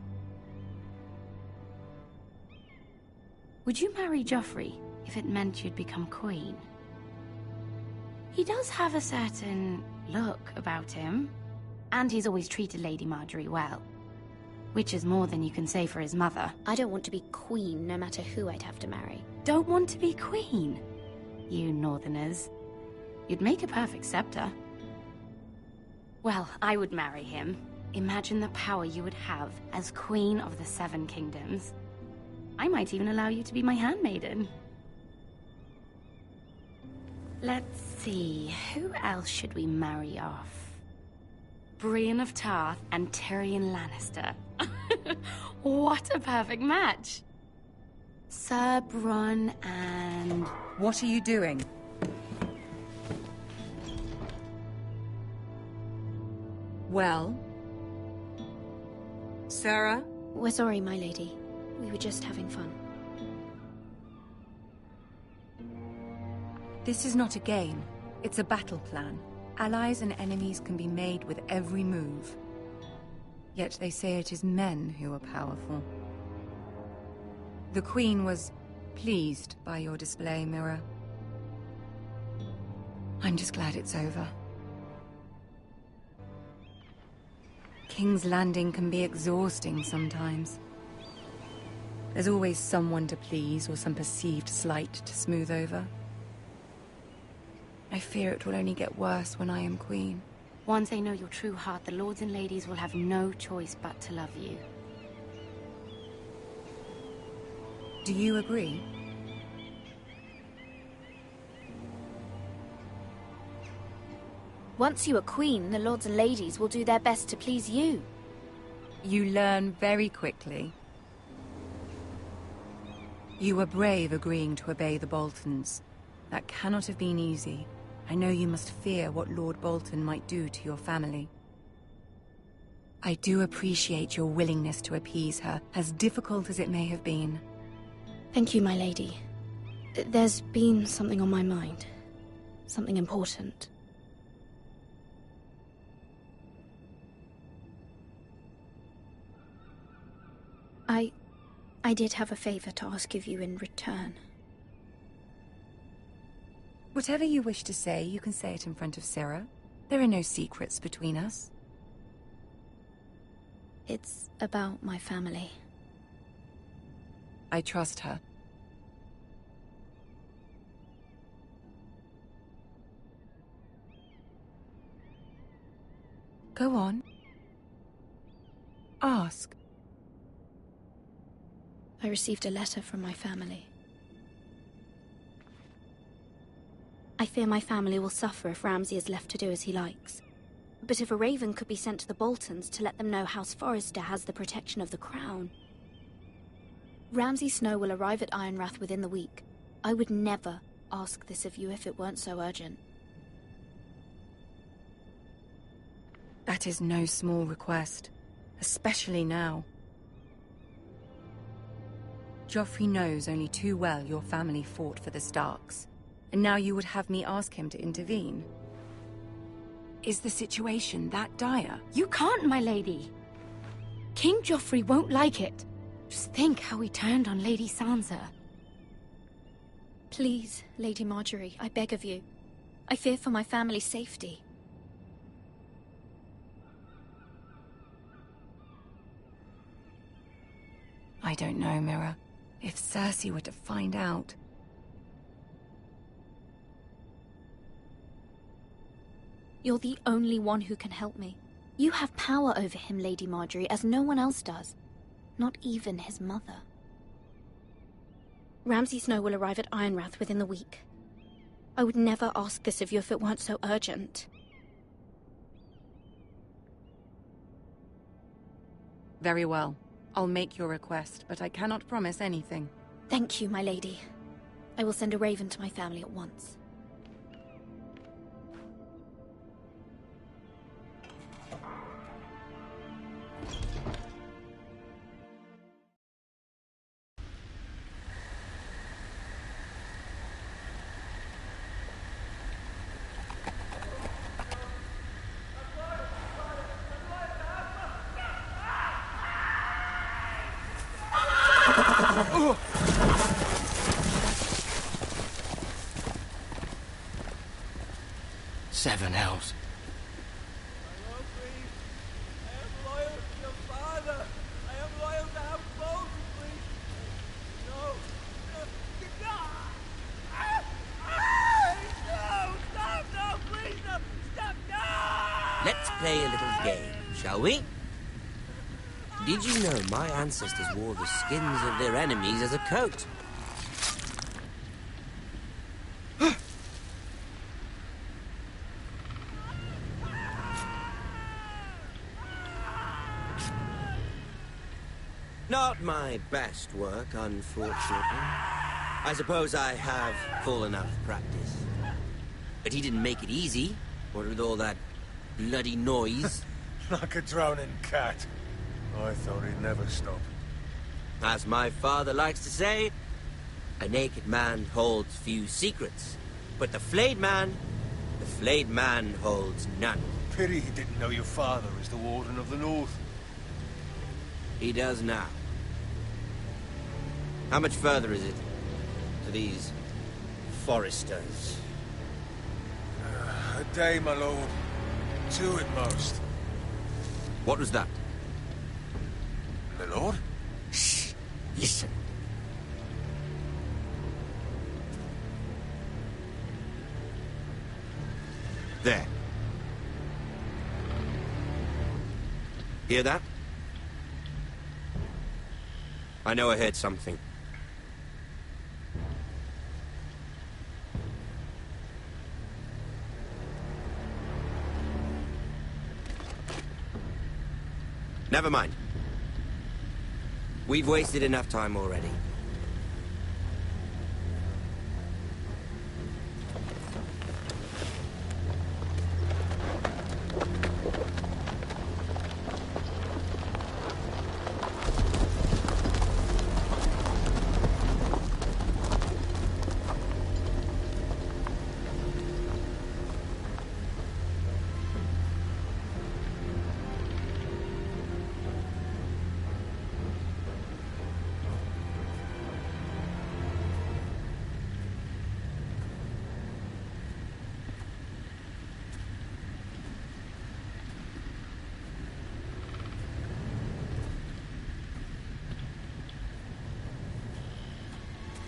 Would you marry Joffrey if it meant you'd become queen? He does have a certain look about him, and he's always treated Lady Margaery well. Which is more than you can say for his mother. I don't want to be queen, no matter who I'd have to marry. Don't want to be queen? You Northerners. You'd make a perfect scepter. Well, I would marry him. Imagine the power you would have as Queen of the Seven Kingdoms. I might even allow you to be my handmaiden. Let's see, who else should we marry off? Brienne of Tarth and Tyrion Lannister. What a perfect match! Sir Bronn and... What are you doing? Well? Sarah? We're sorry, my lady. We were just having fun. This is not a game. It's a battle plan. Allies and enemies can be made with every move. Yet they say it is men who are powerful. The Queen was pleased by your display, Mira. I'm just glad it's over. King's Landing can be exhausting sometimes. There's always someone to please or some perceived slight to smooth over. I fear it will only get worse when I am queen. Once they know your true heart, the lords and ladies will have no choice but to love you. Do you agree? Once you are queen, the lords and ladies will do their best to please you. You learn very quickly. You were brave agreeing to obey the Boltons. That cannot have been easy. I know you must fear what Lord Bolton might do to your family. I do appreciate your willingness to appease her, as difficult as it may have been. Thank you, my lady. There's been something on my mind. Something important. I did have a favor to ask of you in return. Whatever you wish to say, you can say it in front of Sarah. There are no secrets between us. It's about my family. I trust her. Go on. Ask. I received a letter from my family. I fear my family will suffer if Ramsay is left to do as he likes. But if a raven could be sent to the Boltons to let them know House Forrester has the protection of the crown. Ramsay Snow will arrive at Ironrath within the week. I would never ask this of you if it weren't so urgent. That is no small request, especially now. Joffrey knows only too well your family fought for the Starks, and now you would have me ask him to intervene. Is the situation that dire? You can't, my lady. King Joffrey won't like it. Just think how he turned on Lady Sansa. Please, Lady Margaery, I beg of you. I fear for my family's safety. I don't know, Mira. If Cersei were to find out... You're the only one who can help me. You have power over him, Lady Margaery, as no one else does. Not even his mother. Ramsay Snow will arrive at Ironrath within the week. I would never ask this of you if it weren't so urgent. Very well. I'll make your request, but I cannot promise anything. Thank you, my lady. I will send a raven to my family at once. Seven hells. Let's play a little game, shall we? Did you know my ancestors wore the skins of their enemies as a coat? Not my best work, unfortunately. I suppose I have fallen out of practice. But he didn't make it easy, what with all that bloody noise. Like a drowning cat. I thought he'd never stop. As my father likes to say, a naked man holds few secrets. But the flayed man holds none. Pity he didn't know your father is the Warden of the North. He does now. How much further is it to these Forresters? A day, my lord. 2 at most. What was that? My lord? Shh! Listen. There. Hear that? I know I heard something. Never mind. We've wasted enough time already.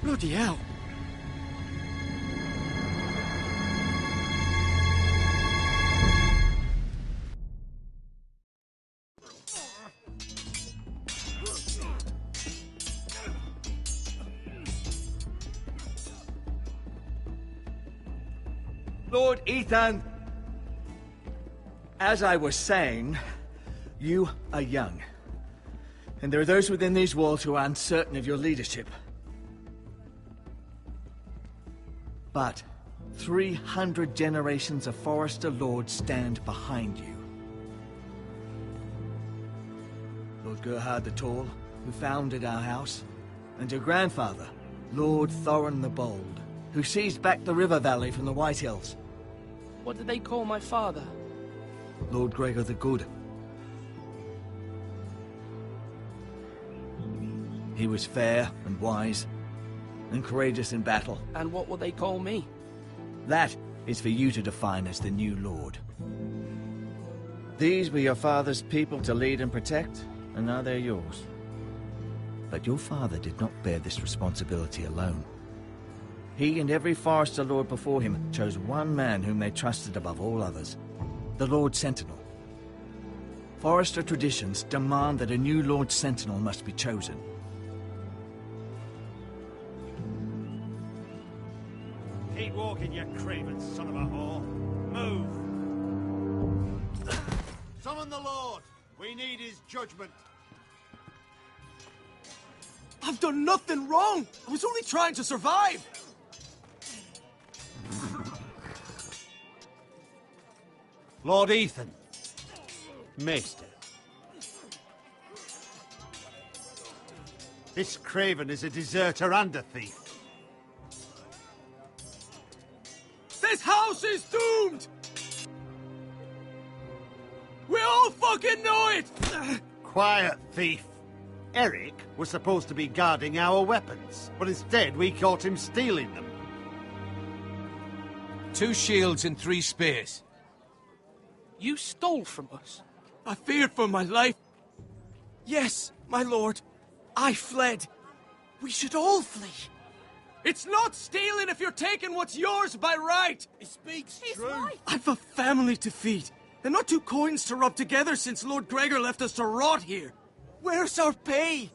Bloody hell. Lord Ethan! As I was saying, you are young. And there are those within these walls who are uncertain of your leadership. But 300 generations of Forrester lords stand behind you. Lord Gerhard the Tall, who founded our house, and your grandfather, Lord Thorin the Bold, who seized back the river valley from the White Hills. What did they call my father? Lord Gregor the Good. He was fair and wise, and courageous in battle. And what will they call me? That is for you to define as the new lord. These were your father's people to lead and protect, and now they're yours. But your father did not bear this responsibility alone. He and every Forrester lord before him chose one man whom they trusted above all others, the Lord Sentinel. Forrester traditions demand that a new Lord Sentinel must be chosen. Keep walking, you craven son of a whore. Move! Summon the Lord! We need his judgment. I've done nothing wrong! I was only trying to survive! Lord Ethan. Maester. This craven is a deserter and a thief. This house is doomed! We all fucking know it! Quiet, thief. Eric was supposed to be guarding our weapons, but instead we caught him stealing them. 2 shields and 3 spears. You stole from us? I feared for my life. Yes, my lord. I fled. We should all flee. It's not stealing if you're taking what's yours by right. He speaks true. I've a family to feed, and not 2 coins to rub together since Lord Gregor left us to rot here. Where's our pay?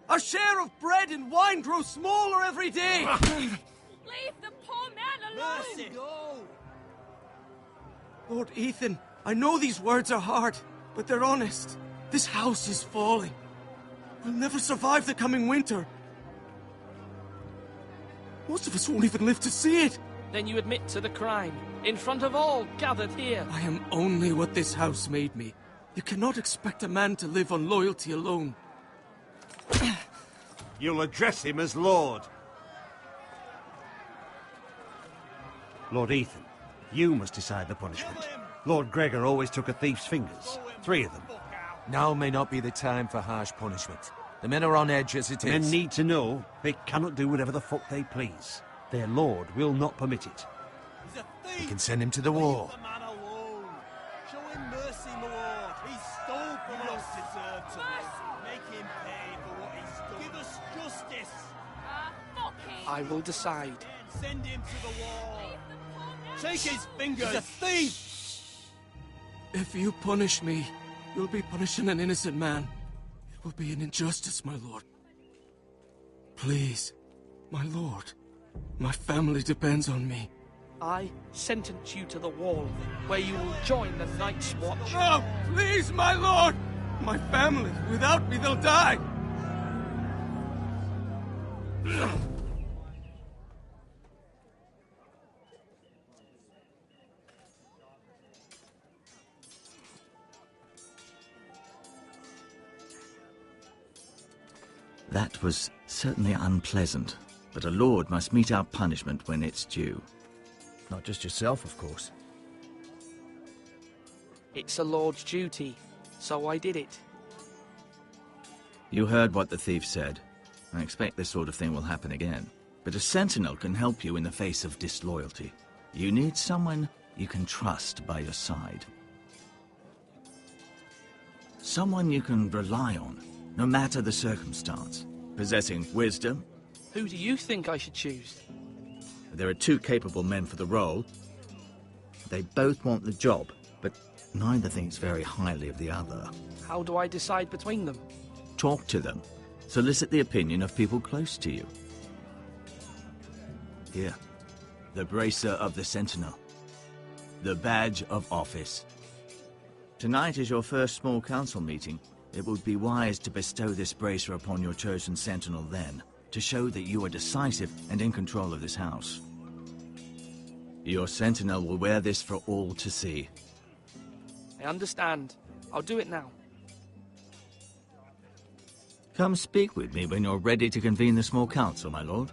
Our share of bread and wine grows smaller every day. Leave the poor man alone! Mercy. Lord Ethan, I know these words are hard, but they're honest. This house is falling. We'll never survive the coming winter. Most of us won't even live to see it. Then you admit to the crime, in front of all gathered here. I am only what this house made me. You cannot expect a man to live on loyalty alone. You'll address him as Lord. Lord Ethan, you must decide the punishment. Lord Gregor always took a thief's fingers. 3 of them. Now may not be the time for harsh punishment. The men are on edge as it is. Men need to know they cannot do whatever the fuck they please. Their lord will not permit it. We can send him to the war. Leave the man alone. Show him mercy, my lord. He stole from us. Deserve to live. Make him pay for what he's done. Give us justice. Fuck him! I will decide. Send him to the wall. Take his fingers. He's a thief. If you punish me, you'll be punishing an innocent man. It will be an injustice, my lord. Please, my lord. My family depends on me. I sentence you to the wall, where you will join the Night's Watch. No, please, my lord! My family, without me, they'll die! That was certainly unpleasant, but a lord must mete out punishment when it's due. Not just yourself, of course. It's a lord's duty, so I did it. You heard what the thief said. I expect this sort of thing will happen again. But a sentinel can help you in the face of disloyalty. You need someone you can trust by your side. Someone you can rely on, no matter the circumstance. Possessing wisdom. Who do you think I should choose? There are 2 capable men for the role. They both want the job, but neither thinks very highly of the other. How do I decide between them? Talk to them. Solicit the opinion of people close to you. Here, the bracer of the Sentinel. The badge of office. Tonight is your first small council meeting. It would be wise to bestow this bracer upon your chosen Sentinel then, to show that you are decisive and in control of this house. Your Sentinel will wear this for all to see. I understand. I'll do it now. Come speak with me when you're ready to convene the small council, my lord.